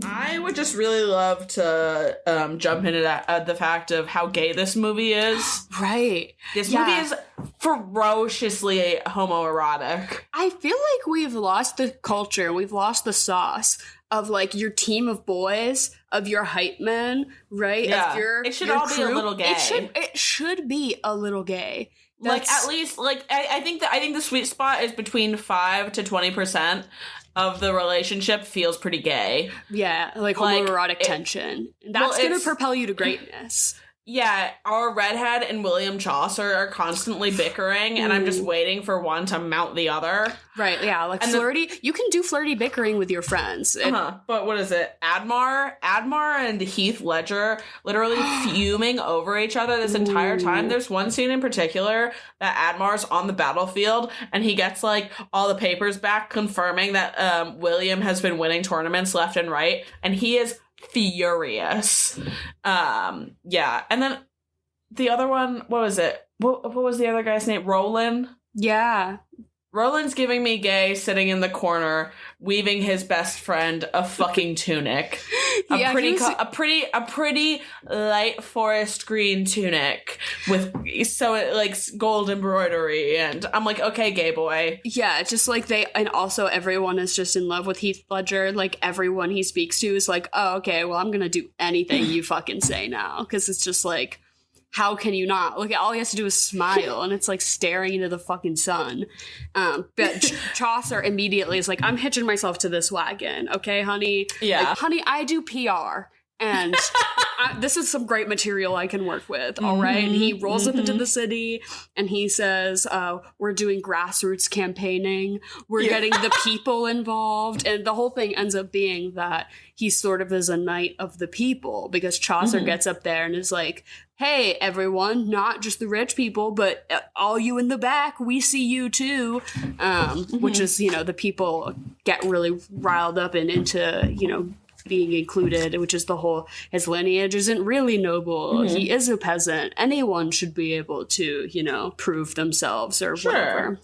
I would just really love to jump into the fact of how gay this movie is. Right. This movie is ferociously homoerotic. I feel like we've lost the culture. We've lost the sauce of like your team of boys, of your hype men, right? Yeah. It should all be a little gay. It should be a little gay. Like at least like I think the sweet spot is between 5 to 20% of the relationship feels pretty gay. Yeah, like homoerotic tension. That's going to propel you to greatness. Yeah, our redhead and William Chaucer are constantly bickering, and I'm just waiting for one to mount the other. Right, yeah, like flirty. You can do flirty bickering with your friends. But what is it? Admar and Heath Ledger literally fuming over each other this entire time. There's one scene in particular that Admar's on the battlefield, and he gets like all the papers back confirming that William has been winning tournaments left and right, and he is furious. Yeah, and then the other one, what was it? What was the other guy's name? Roland? Yeah. Roland's giving me gay, sitting in the corner, weaving his best friend a fucking tunic. A pretty light forest green tunic with gold embroidery, and I'm like, okay, gay boy. Yeah, just like and also everyone is just in love with Heath Ledger. Like everyone he speaks to is like, oh, okay, well, I'm gonna do anything you fucking say now, because it's just like, how can you not? Look, all he has to do is smile, and it's like staring into the fucking sun. But Chaucer immediately is like, I'm hitching myself to this wagon, okay, honey? Yeah. Like, honey, I do PR, and this is some great material I can work with, all right? And he rolls up into the city, and he says, we're doing grassroots campaigning. We're getting the people involved. And the whole thing ends up being that he sort of is a knight of the people, because Chaucer gets up there and is like, hey, everyone, not just the rich people, but all you in the back, we see you too. Which is, the people get really riled up and into, being included, which is the whole, his lineage isn't really noble. He is a peasant. Anyone should be able to, prove themselves or whatever.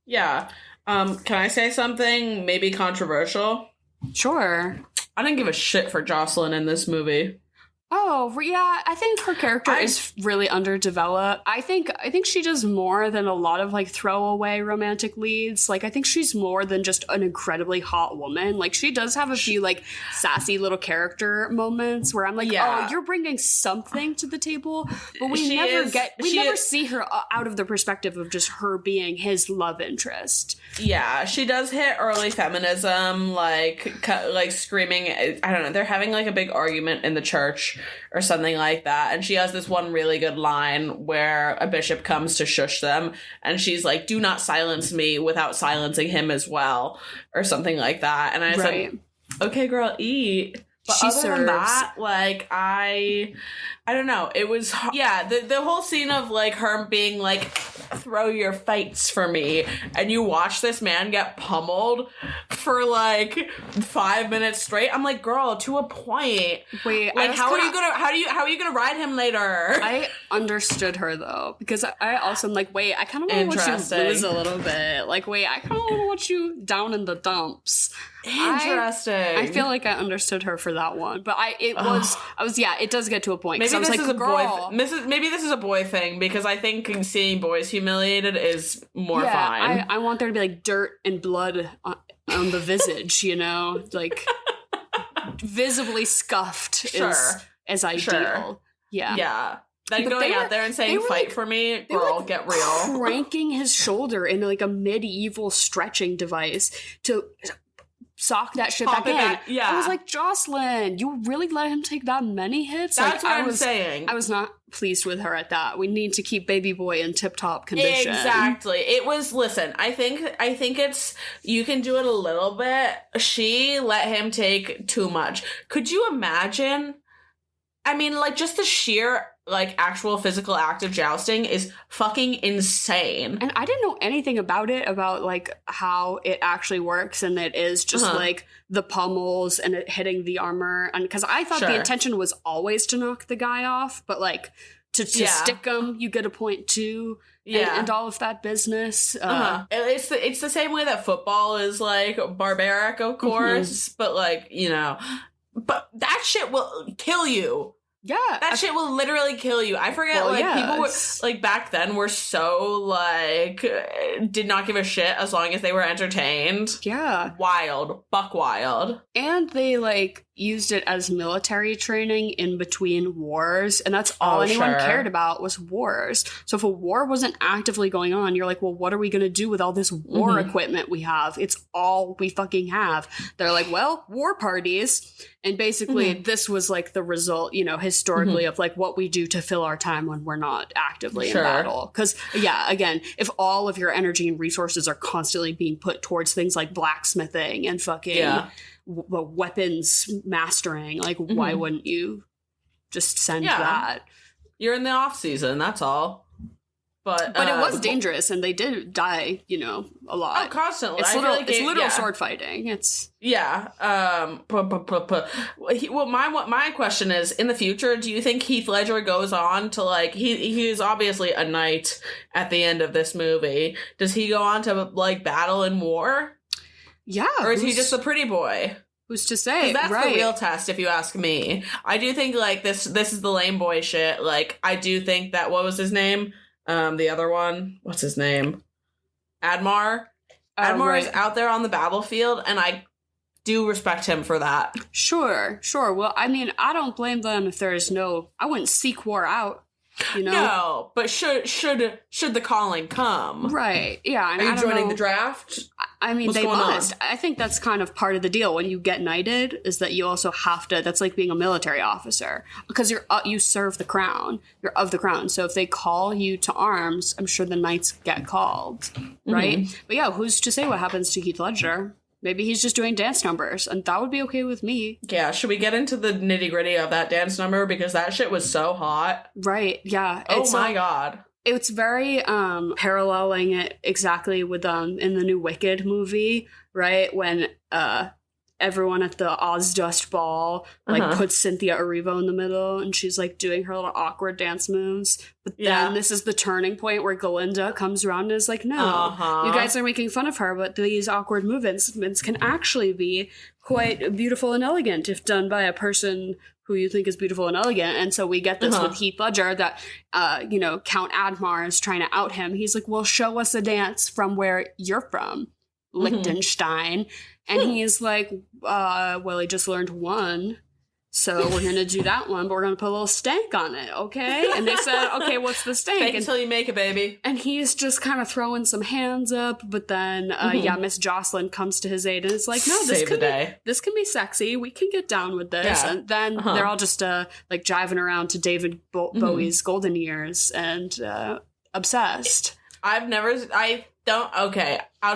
Yeah. Can I say something maybe controversial? Sure. I didn't give a shit for Jocelyn in this movie. Oh, yeah, I think her character is really underdeveloped. I think she does more than a lot of, like, throwaway romantic leads. Like, I think she's more than just an incredibly hot woman. Like, she does have a few, like, sassy little character moments where I'm like, oh, you're bringing something to the table, but we never see her out of the perspective of just her being his love interest. Yeah, she does hit early feminism, like screaming. I don't know, they're having, like, a big argument in the church or something like that, and she has this one really good line where a bishop comes to shush them, and she's like, do not silence me without silencing him as well, or something like that. And I said, okay, girl, eat. But other than that, like, I don't know. It was, the whole scene of, like, her being like, throw your fights for me, and you watch this man get pummeled for, like, 5 minutes straight. I'm like, girl, to a point. Wait, like, how are you gonna ride him later? I understood her, though, because I also am like, wait, I kind of want to watch you lose a little bit. Like, wait, I kind of want to watch you down in the dumps. Interesting. I feel like I understood her for that one, but it does get to a point. Maybe I was this like, is a girl, maybe this is a boy thing, because I think seeing boys humiliated is more fine. I want there to be like dirt and blood on the visage, like visibly scuffed is ideal. Sure. Yeah. Then going out there and saying, fight for me, girl, get real. Cranking his shoulder in like a medieval stretching device to sock that shit Pop back in. back, yeah. I was like, Jocelyn, you really let him take that many hits? That's what I'm saying. I was not pleased with her at that. We need to keep baby boy in tip-top condition. Exactly. It was, listen, I think it's, you can do it a little bit. She let him take too much. Could you imagine? I mean, like, just the sheer, like, actual physical act of jousting is fucking insane. And I didn't know anything about it, about, like, how it actually works, and it is just, like, the pummels and it hitting the armor. And because I thought the intention was always to knock the guy off, but, like, to stick him, you get a point too. And all of that business. It's the same way that football is, like, barbaric, of course, but, like, you know, but that shit will kill you. Yeah. That shit will literally kill you. I forget, people were, like, back then were so, like, did not give a shit as long as they were entertained. Yeah. Wild. Buck wild. And they, like, used it as military training in between wars, and that's all anyone cared about was wars. So if a war wasn't actively going on, you're like, well, what are we going to do with all this war equipment we have? It's all we fucking have. They're like, well, war parties. And basically this was, like, the result, you know, historically of, like, what we do to fill our time when we're not actively in battle. Because, again, if all of your energy and resources are constantly being put towards things like blacksmithing and fucking weapons mastering, like, why wouldn't you just send that? You're in the off season, that's all. But it was dangerous, and they did die, you know, a lot. Oh, constantly. It's literal sword fighting. It's Well, my question is, in the future, do you think Heath Ledger goes on to, like, he is obviously a knight at the end of this movie? Does he go on to, like, battle in war? Yeah. Or is he just a pretty boy? Who's to say? That's the real test, if you ask me. I do think, like, this is the lame boy shit. Like, I do think that, what was his name? The other one, what's his name? Admar. Admar is out there on the battlefield, and I do respect him for that. Sure. Well, I mean, I don't blame them if I wouldn't seek war out. You know? No, but should the calling come? Right. Yeah. And are you joining the draft? I mean, they must. I think that's kind of part of the deal. When you get knighted, is that you also have to. That's like being a military officer, because you serve the crown. You're of the crown. So if they call you to arms, I'm sure the knights get called, right? But yeah, who's to say what happens to Heath Ledger? Maybe he's just doing dance numbers, and that would be okay with me. Yeah, should we get into the nitty-gritty of that dance number? Because that shit was so hot. Right, yeah. Oh my god. It's very paralleling it exactly with in the new Wicked movie, right? When everyone at the Ozdust ball puts Cynthia Erivo in the middle, and she's like doing her little awkward dance moves. But then this is the turning point where Galinda comes around and is like, no, you guys are making fun of her, but these awkward movements can actually be quite beautiful and elegant if done by a person who you think is beautiful and elegant. And so we get this with Heath Ledger that, Count Admar is trying to out him. He's like, well, show us a dance from where you're from, Liechtenstein. And he's like, well, he just learned one, so we're going to do that one, but we're going to put a little stank on it, okay? And they said, okay, what's the stank? Fake until you make it, baby. And he's just kind of throwing some hands up, but then, Miss Jocelyn comes to his aid, and it's like, no, this can be sexy. We can get down with this. Yeah. And then they're all just, like, jiving around to David Bowie's Golden Years and obsessed. Out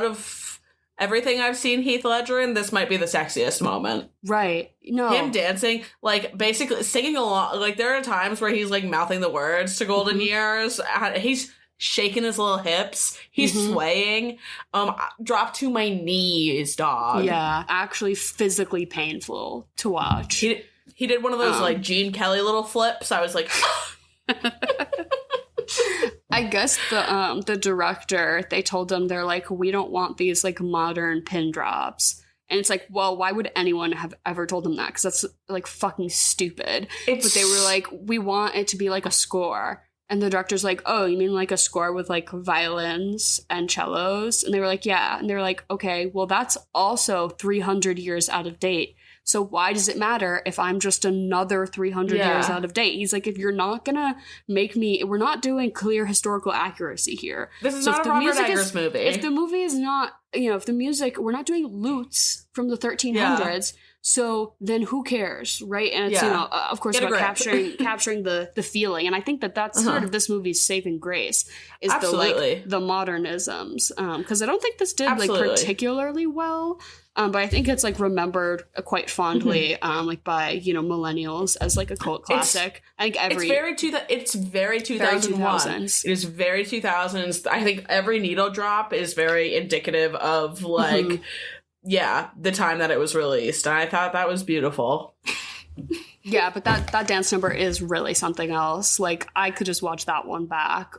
of everything I've seen Heath Ledger in, this might be the sexiest moment. Right. No. Him dancing, like, basically singing along. Like, there are times where he's, like, mouthing the words to Golden Years. He's shaking his little hips. He's swaying. Drop to my knees, dog. Yeah. Actually physically painful to watch. He did one of those, like, Gene Kelly little flips. I was like... I guess the director, they told them, they're like, we don't want these, like, modern pin drops. And it's like, well, why would anyone have ever told them that? Because that's, like, fucking stupid. But they were like, we want it to be like a score. And the director's like, oh, you mean like a score with, like, violins and cellos? And they were like, yeah. And they were like, okay, well, that's also 300 years out of date. So why does it matter if I'm just another 300 years out of date? He's like, if you're not gonna make me, we're not doing clear historical accuracy here. This is not a Robert Eggers movie. If the movie is not, if the music, we're not doing lutes from the 1300s. So then who cares, right? And it's, of course, about capturing the feeling. And I think that's sort of this movie's saving grace is the modernisms. Because I don't think this did particularly well. But I think it's remembered quite fondly, by millennials as a cult classic. I think it's very 2001. It is very 2000s. I think every needle drop is very indicative of the time that it was released. And I thought that was beautiful. Yeah, but that dance number is really something else. I could just watch that one back.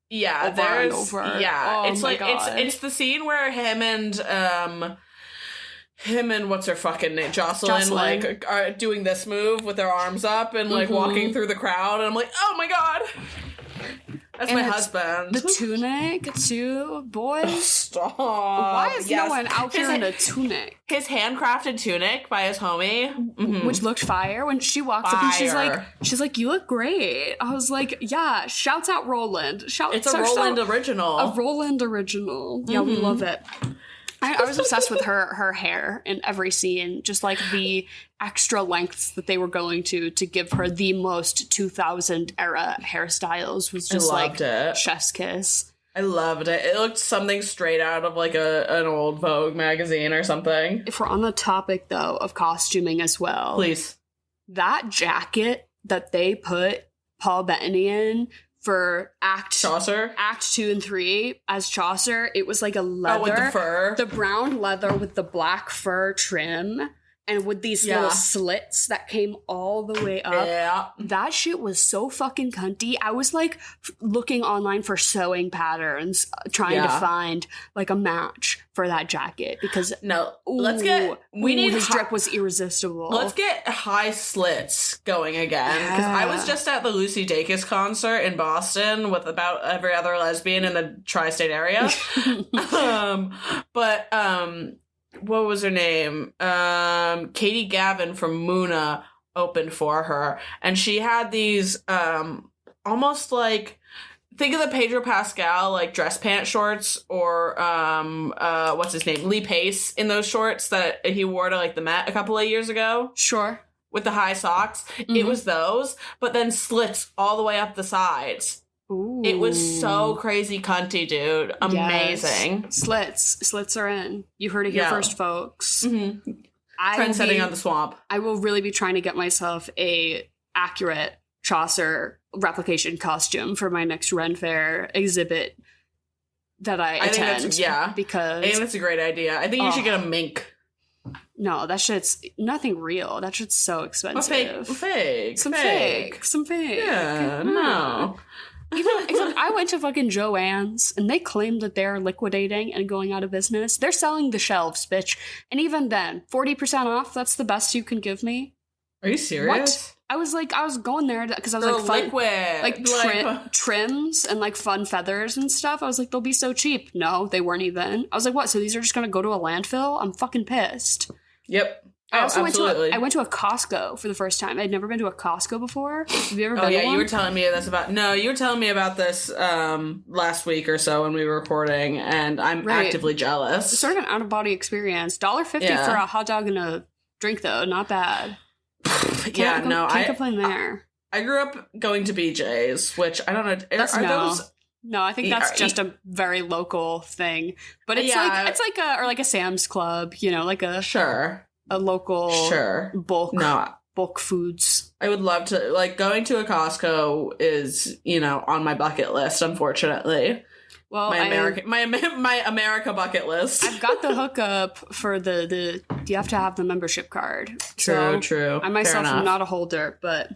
Yeah, over and over. Yeah, oh it's it's the scene where him and what's her fucking name, Jocelyn, are doing this move with their arms up and walking through the crowd, and I'm like, oh my god. That's my husband. The tunic, too, boy. Stop. Why is no one out here in a tunic? His handcrafted tunic by his homie. Which looked fire. When she walks up and she's like, you look great. I was like, yeah, shouts out Roland. It's a Roland original. A Roland original. Yeah, we love it. I was obsessed with her hair in every scene, just the extra lengths that they were going to give her the most 2000 era hairstyles was just chef's kiss. I loved it. It looked something straight out of an old Vogue magazine or something. If we're on the topic though of costuming as well, please, that jacket that they put Paul Bettany in for Act 2 and 3 as Chaucer, it was a leather. Oh, with the fur. The brown leather with the black fur trim and with these little slits that came all the way up. Yeah. That shit was so fucking cunty. I was looking online for sewing patterns, trying to find a match for that jacket because his drip was irresistible. Let's get high slits going again because I was just at the Lucy Dacus concert in Boston with about every other lesbian in the tri-state area. What was her name? Katie Gavin from Muna opened for her. And she had these almost think of the Pedro Pascal dress pant shorts or what's his name? Lee Pace in those shorts that he wore to the Met a couple of years ago. Sure. With the high socks. Mm-hmm. It was those, but then slits all the way up the sides. Ooh. It was so crazy cunty, dude. Amazing. Yes. Slits are in. You heard it here first, folks. Mm-hmm. Trendsetting on the swamp. I will really be trying to get myself a accurate Chaucer replication costume for my next Ren Fair exhibit that I attend. Because I think that's a great idea. I think you should get a mink. No, that shit's nothing real. That shit's so expensive. Fake. Some fake. Yeah, no. Except I went to fucking Joann's and they claimed that they're liquidating and going out of business. They're selling the shelves, bitch. And even then, 40% off, that's the best you can give me. Are you serious? What? I was going there because I was fun, liquid. Trims and fun feathers and stuff. I was like, they'll be so cheap. No, they weren't even. I was like, what? So these are just gonna go to a landfill? I'm fucking pissed. Yep. I also went to a Costco for the first time. I'd never been to a Costco before. Have you ever been to one? You were telling me you were telling me about this last week or so when we were recording, and I'm actively jealous. It's sort of an out-of-body experience. $1.50 for a hot dog and a drink, though. Not bad. Can't complain there. I grew up going to BJ's, which I don't know. No, I think that's just a very local thing. But it's like a Sam's Club, a local bulk foods. I would love to, going to a Costco is, on my bucket list, unfortunately. Well, my America bucket list. I've got the hookup for the you have to have the membership card. True. I myself am not a holder, but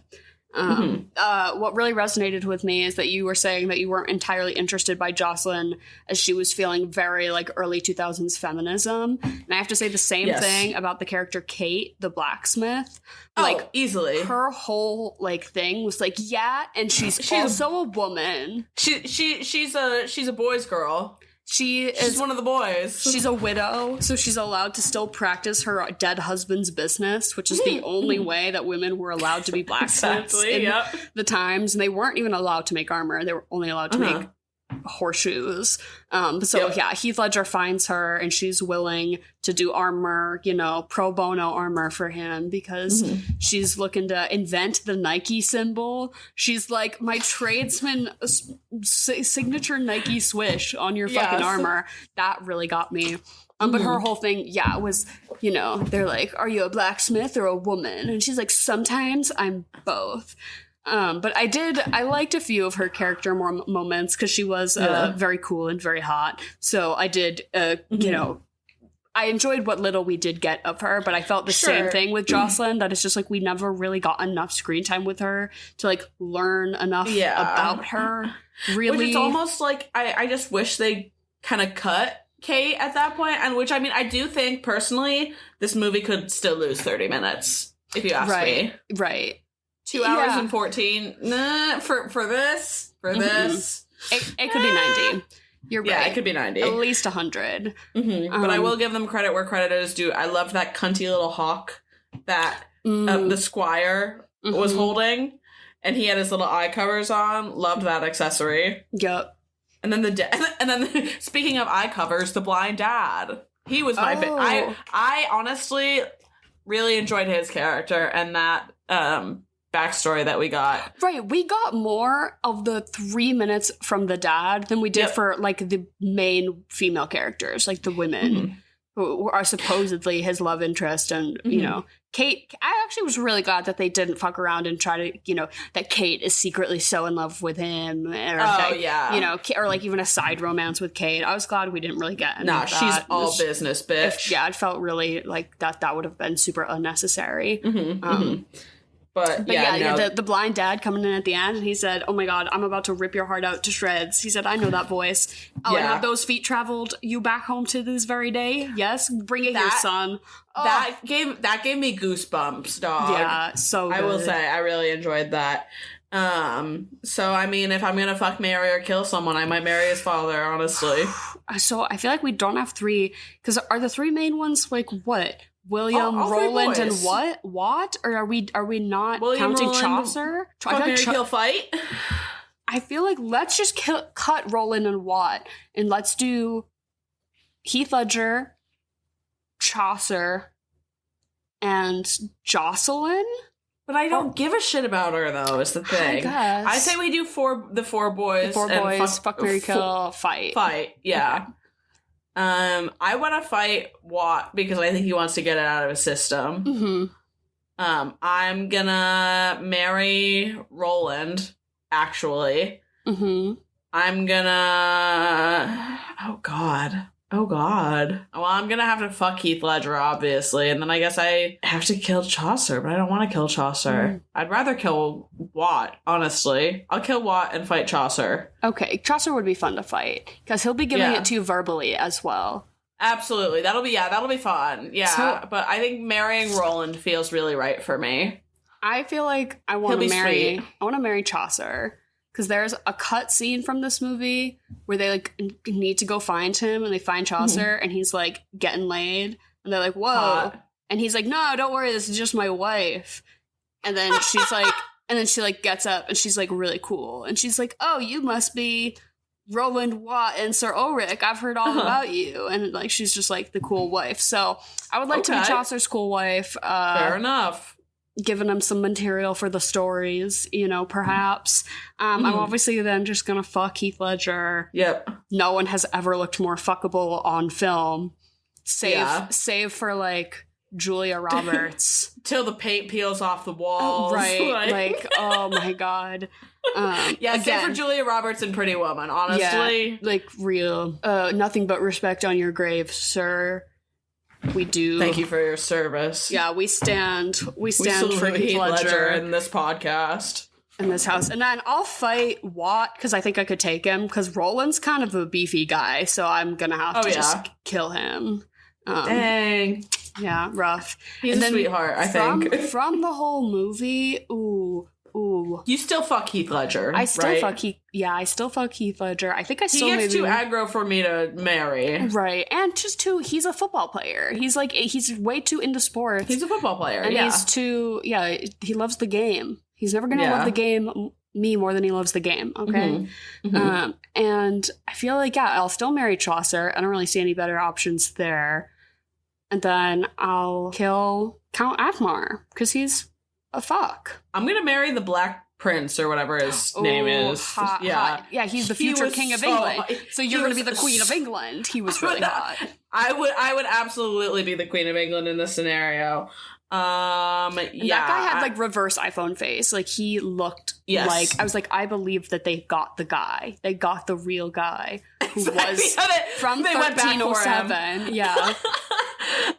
what really resonated with me is that you were saying that you weren't entirely interested by Jocelyn as she was feeling very early 2000s feminism. And I have to say the same thing about the character Kate, the blacksmith. Easily. Her whole thing was and she's also a woman. She's a boy's girl. She's one of the boys. She's a widow, so she's allowed to still practice her dead husband's business, which is the only way that women were allowed to be blacksmiths in the times. And they weren't even allowed to make armor. They were only allowed to make horseshoes. Heath Ledger finds her and she's willing to do armor, pro bono armor for him because she's looking to invent the Nike symbol. She's like, my tradesman signature Nike swish on your fucking armor. That really got me. But her whole thing, was, they're like, are you a blacksmith or a woman? And she's like, sometimes I'm both. But I liked a few of her character moments because she was very cool and very hot. So I did, I enjoyed what little we did get of her, but I felt the same thing with Jocelyn, that it's just like we never really got enough screen time with her to like learn enough about her. Really, which it's almost like I just wish they kind of cut Kate at that point, and which I mean I do think personally this movie could still lose 30 minutes if you ask me. Right. 2 hours and 14. Nah, for this. It could be 90. You're right. Yeah, it could be 90. At least 100. But I will give them credit where credit is due. I loved that cunty little hawk that the squire was holding, and he had his little eye covers on. Loved that accessory. Yep. And then speaking of eye covers, the blind dad. He was my favorite. I honestly really enjoyed his character and that backstory that we got. Right, we got more of the 3 minutes from the dad than we did for like the main female characters, like the women who are supposedly his love interest. And Kate, I actually was really glad that they didn't fuck around and try to, that Kate is secretly so in love with him, or or like even a side romance with Kate. I was glad we didn't really get any of that. She's all business, bitch. It felt really like that would have been super unnecessary. But the blind dad coming in at the end, and he said, oh my God, I'm about to rip your heart out to shreds. He said, I know that voice. Oh, and have those feet traveled you back home to this very day? Yes? Bring it here, son. Oh. That gave me goosebumps, dog. Yeah, so good. I will say, I really enjoyed that. So, I mean, if I'm gonna fuck, marry, or kill someone, I might marry his father, honestly. So, I feel like we don't have three, because are the three main ones, like, what? William, Roland, and what? Or are we not William, counting Roland, Chaucer? Kill, fight? I feel like let's just cut Roland and Watt, and let's do Heath Ledger, Chaucer, and Jocelyn. But I don't give a shit about her, though, is the thing. I say we do the four boys. Fuck, marry, kill, fight. Fight, yeah. I want to fight Watt because I think he wants to get it out of his system. I'm gonna marry Roland, actually. I'm gonna... Oh, God. Well, I'm gonna have to fuck Heath Ledger, obviously, and then I guess I have to kill Chaucer, but I don't want to kill Chaucer. I'd rather kill Watt, honestly. I'll kill Watt and fight Chaucer. Okay, Chaucer would be fun to fight, because he'll be giving it to you verbally as well. Absolutely. That'll be fun. Yeah, so, but I think marrying Roland feels really right for me. I feel like I want to marry Chaucer. Because there's a cut scene from this movie where they like need to go find him, and they find Chaucer and he's like getting laid, and they're like, whoa. And he's like, no, don't worry, this is just my wife. And then she's like, she like gets up and she's like really cool. And she's like, oh, you must be Roland Watt and Sir Ulrich. I've heard all about you. And like, she's just like the cool wife. So I would like to be Chaucer's cool wife. Fair enough. Giving them some material for the stories, perhaps. I'm obviously then just gonna fuck Heath Ledger. Yep. No one has ever looked more fuckable on film. Save for like Julia Roberts. Till the paint peels off the walls. Right. Like, oh my God. Save for Julia Roberts and Pretty Woman, honestly. Yeah, like real. Nothing but respect on your grave, sir. We do. Thank you for your service. Yeah, we stand for Heath Ledger in this podcast. In this house. And then I'll fight Watt, because I think I could take him, because Roland's kind of a beefy guy, so I'm gonna have to just kill him. Dang. Yeah, rough. He's a sweetheart, I think. From the whole movie, Ooh. You still fuck Heath Ledger, I still right? fuck I still fuck Heath Ledger. I think I still He gets maybe... too aggro for me to marry. Right. And just too, he's a football player. He's way too into sports. He's a football player, and he's too, he loves the game. He's never going to love the game, me, more than he loves the game, okay? And I feel like, I'll still marry Chaucer. I don't really see any better options there. And then I'll kill Count Akmar, because he's a fuck. I'm going to marry the Black Prince or whatever his name is. Hot. Yeah, he's the future king of England. So you're going to be the queen of England. He was really hot. I would absolutely be the queen of England in this scenario. That guy had like reverse iPhone face. Like he looked like, I was like, I believe that they got the guy. They got the real guy who was from 1307. Yeah.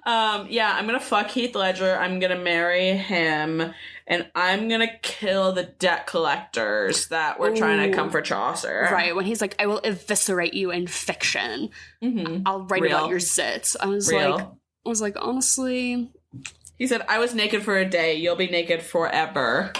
I'm gonna fuck Heath Ledger. I'm gonna marry him, and I'm gonna kill the debt collectors that were trying to come for Chaucer. Right, when he's like, I will eviscerate you in fiction. I'll write about your zits. I was like, honestly. He said, I was naked for a day. You'll be naked forever.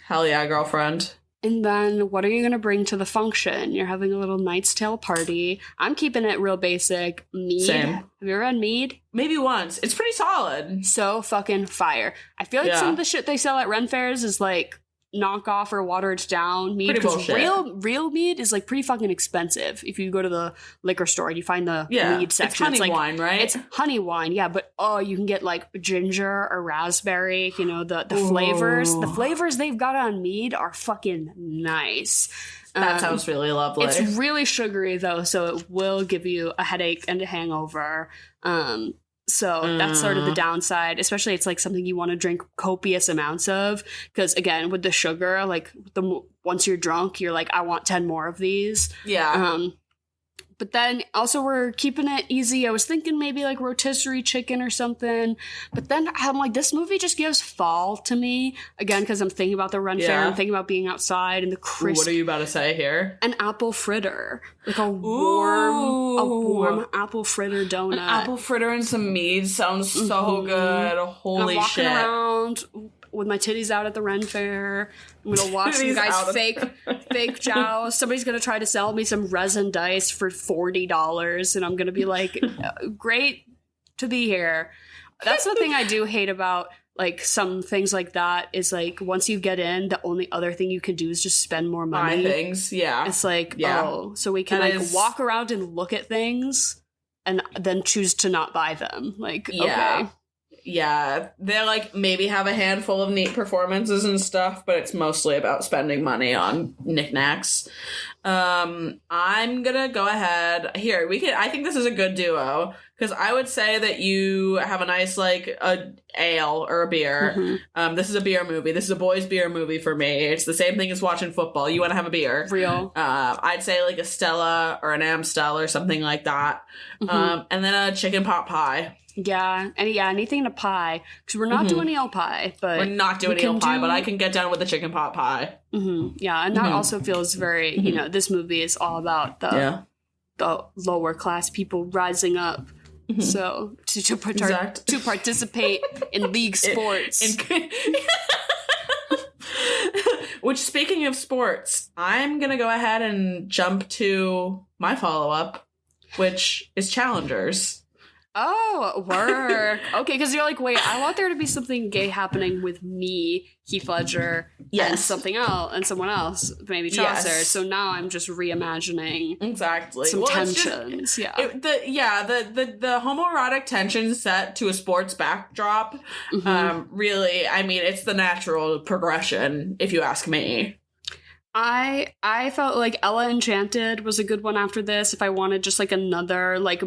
Hell yeah, girlfriend. And then what are you going to bring to the function? You're having a little Knight's Tale party. I'm keeping it real basic. Mead. Same. Have you ever had mead? Maybe once. It's pretty solid. So fucking fire. I feel like some of the shit they sell at Ren fairs is like knockoff or watered down mead. Because real mead is like pretty fucking expensive. If you go to the liquor store and you find the mead section, it's honey wine, right? It's honey wine, yeah. But you can get like ginger or raspberry. You know the flavors. The flavors they've got on mead are fucking nice. That sounds really lovely. It's really sugary though, so it will give you a headache and a hangover. So that's sort of the downside, especially it's like something you want to drink copious amounts of. Because again, with the sugar, like once you're drunk, you're like, I want 10 more of these. Yeah. But then also we're keeping it easy. I was thinking maybe like rotisserie chicken or something. But then I'm like, this movie just gives fall to me. Again, because I'm thinking about the Ren fair. I'm thinking about being outside and the crisp. What are you about to say here? An apple fritter. Like a warm apple fritter donut. An apple fritter and some mead sounds so good. Holy shit. I'm walking around with my titties out at the Ren fair. I'm gonna watch some guys fake joust. Somebody's gonna try to sell me some resin dice for $40, and I'm gonna be like, great to be here. That's the thing I do hate about like some things like that is like once you get in, the only other thing you can do is just spend more money. Buy things, yeah. It's like, so we can walk around and look at things and then choose to not buy them. Like, okay. Yeah, they like maybe have a handful of neat performances and stuff, but it's mostly about spending money on knickknacks. I'm gonna go ahead here. I think this is a good duo because I would say that you have a nice like a ale or a beer. This is a beer movie. This is a boys' beer movie for me. It's the same thing as watching football. You want to have a beer, real. I'd say like a Stella or an Amstel or something like that, and then a chicken pot pie. Yeah, anything in a pie because we're not doing eel pie, but we're not doing eel pie. But I can get down with the chicken pot pie. Yeah, and that also feels very. You know, this movie is all about the lower class people rising up. So to participate in league sports. Which, speaking of sports, I'm gonna go ahead and jump to my follow-up, which is Challengers. Oh, work. Okay, because you're like, wait, I want there to be something gay happening with me, Heath Ledger, and something else, and someone else, maybe Chaucer. So now I'm just reimagining some tensions. The homoerotic tension set to a sports backdrop. Really, I mean, it's the natural progression, if you ask me. I felt like Ella Enchanted was a good one after this. If I wanted just like another like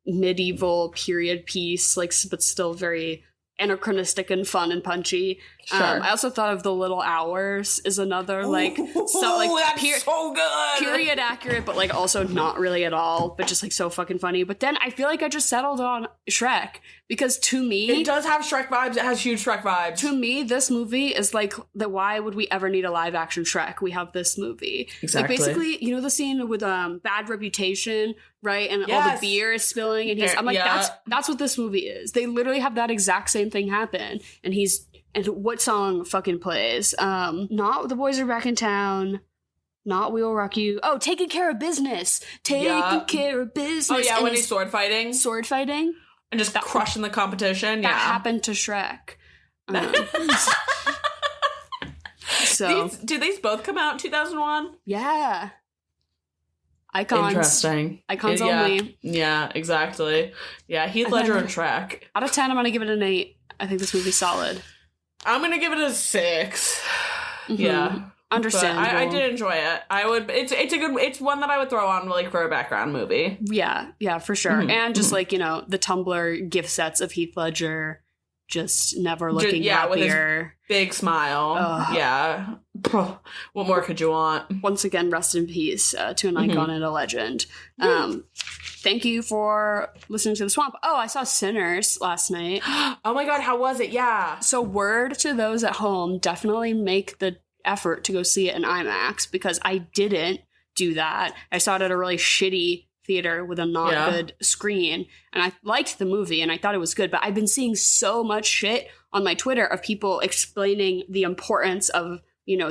medieval period piece, like but still very anachronistic and fun and punchy. I also thought of The Little Hours is another like so good, period accurate, but like also not really at all, but just like so fucking funny. But then I feel like I just settled on Shrek because to me it does have Shrek vibes. It has huge Shrek vibes. To me, this movie is like why would we ever need a live action Shrek? We have this movie. Exactly. Like basically, you know the scene with Bad Reputation, right? And all the beer is spilling, and I'm like, that's what this movie is. They literally have that exact same thing happen, and and what song fucking plays? Not The Boys Are Back in Town. Not We Will Rock You. Oh, Taking Care of Business. Taking Care of Business. Oh, yeah, and when he's sword fighting. And just crushing the competition. That happened to Shrek. So. Did these both come out in 2001? Yeah. Icons. Interesting. Icons only. Yeah, exactly. Yeah, Heath Ledger and Shrek. Out of 10, I'm going to give it an 8. I think this movie's solid. I'm going to give it a 6. Mm-hmm. Yeah. Understandable. I did enjoy it. It's one that I would throw on like for a background movie. Yeah, for sure. Mm-hmm. And just like, the Tumblr gift sets of Heath Ledger just never looking happier. With his big smile. Yeah. What more could you want? Once again, rest in peace to an icon and a legend. Thank you for listening to The Swamp. Oh, I saw Sinners last night. Oh my God, how was it? Yeah. So word to those at home, definitely make the effort to go see it in IMAX, because I didn't do that. I saw it at a really shitty theater with a not good screen, and I liked the movie and I thought it was good, but I've been seeing so much shit on my Twitter of people explaining the importance of,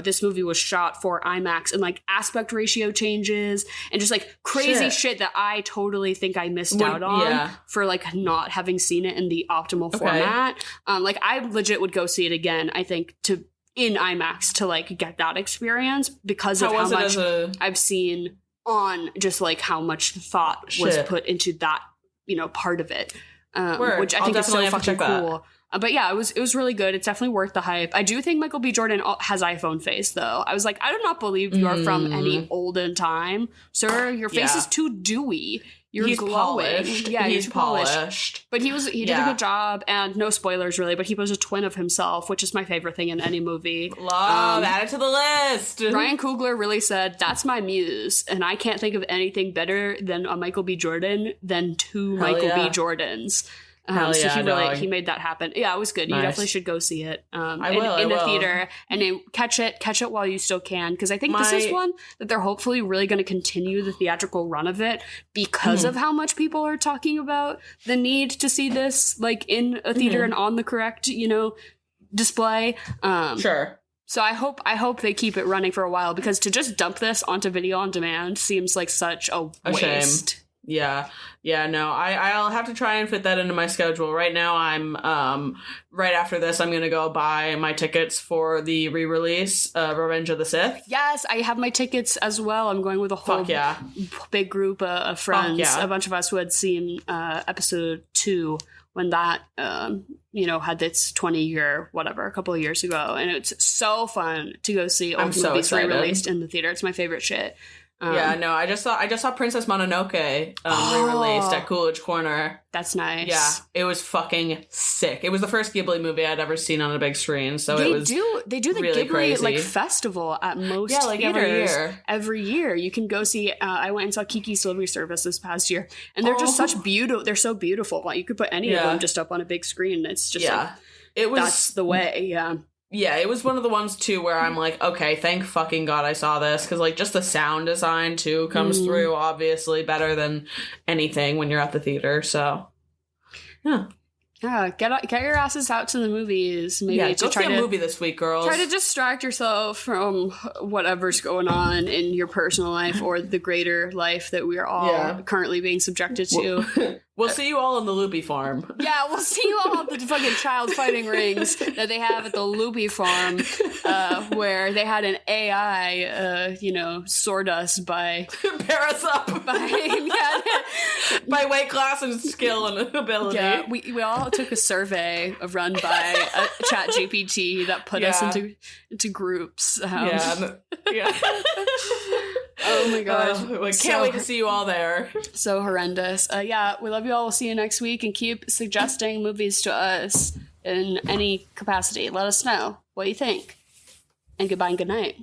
this movie was shot for IMAX and like aspect ratio changes and just like crazy shit that I totally think I missed out on for like not having seen it in the optimal format. Like I legit would go see it again, I think, in IMAX to like get that experience because of how much I've seen on just like how much thought was put into that, part of it, which I think is so fucking cool. But yeah, it was really good. It's definitely worth the hype. I do think Michael B. Jordan has iPhone face, though. I was like, I do not believe you are from any olden time, sir. Your face is too dewy. He's glowing. Polished. Yeah, he's polished. But he did a good job, and no spoilers really, but he was a twin of himself, which is my favorite thing in any movie. Add it to the list. Ryan Coogler really said, that's my muse, and I can't think of anything better than a Michael B. Jordan than two Michael B. Jordans. So he made that happen. Yeah, it was good. Nice. You definitely should go see it in the theater and then catch it while you still can, because I think this is one that they're hopefully really going to continue the theatrical run of it because of how much people are talking about the need to see this like in a theater and on the correct display. Sure. So I hope they keep it running for a while, because to just dump this onto video on demand seems like such a waste. Shame. Yeah, no, I'll have to try and fit that into my schedule. Right now, I'm, right after this, I'm going to go buy my tickets for the re-release, Revenge of the Sith. Yes, I have my tickets as well. I'm going with a whole big group of friends, a bunch of us who had seen episode 2 when that, had its 20-year, whatever, a couple of years ago. And it's so fun to go see old movies re-released in the theater. It's my favorite shit. I just saw Princess Mononoke re-released at Coolidge Corner. That's nice. Yeah, it was fucking sick. It was the first Ghibli movie I'd ever seen on a big screen, so they do the really Ghibli crazy. Like festival at most theaters every year. You can go see. I went and saw Kiki's Delivery Service this past year, and they're just such beautiful. They're so beautiful. Like you could put any of them just up on a big screen. It's just that's the way. Yeah. Yeah, it was one of the ones, too, where I'm like, okay, thank fucking God I saw this. Because, like, just the sound design, too, comes through, obviously, better than anything when you're at the theater, so, yeah. Yeah, get your asses out to the movies. Maybe go see a movie this week, girls. Try to distract yourself from whatever's going on in your personal life or the greater life that we are all currently being subjected to. We'll see you all in the Loopy Farm. Yeah, we'll see you all at the fucking child fighting rings that they have at the Loopy Farm, where they had an AI, sort us by... Pair us up. By weight class and skill and ability. Yeah, we all took a survey run by a chat GPT that put us into groups. Oh my gosh. Can't wait to see you all there. So horrendous. We love you all. We'll see you next week, and keep suggesting movies to us in any capacity. Let us know what you think. And goodbye and good night.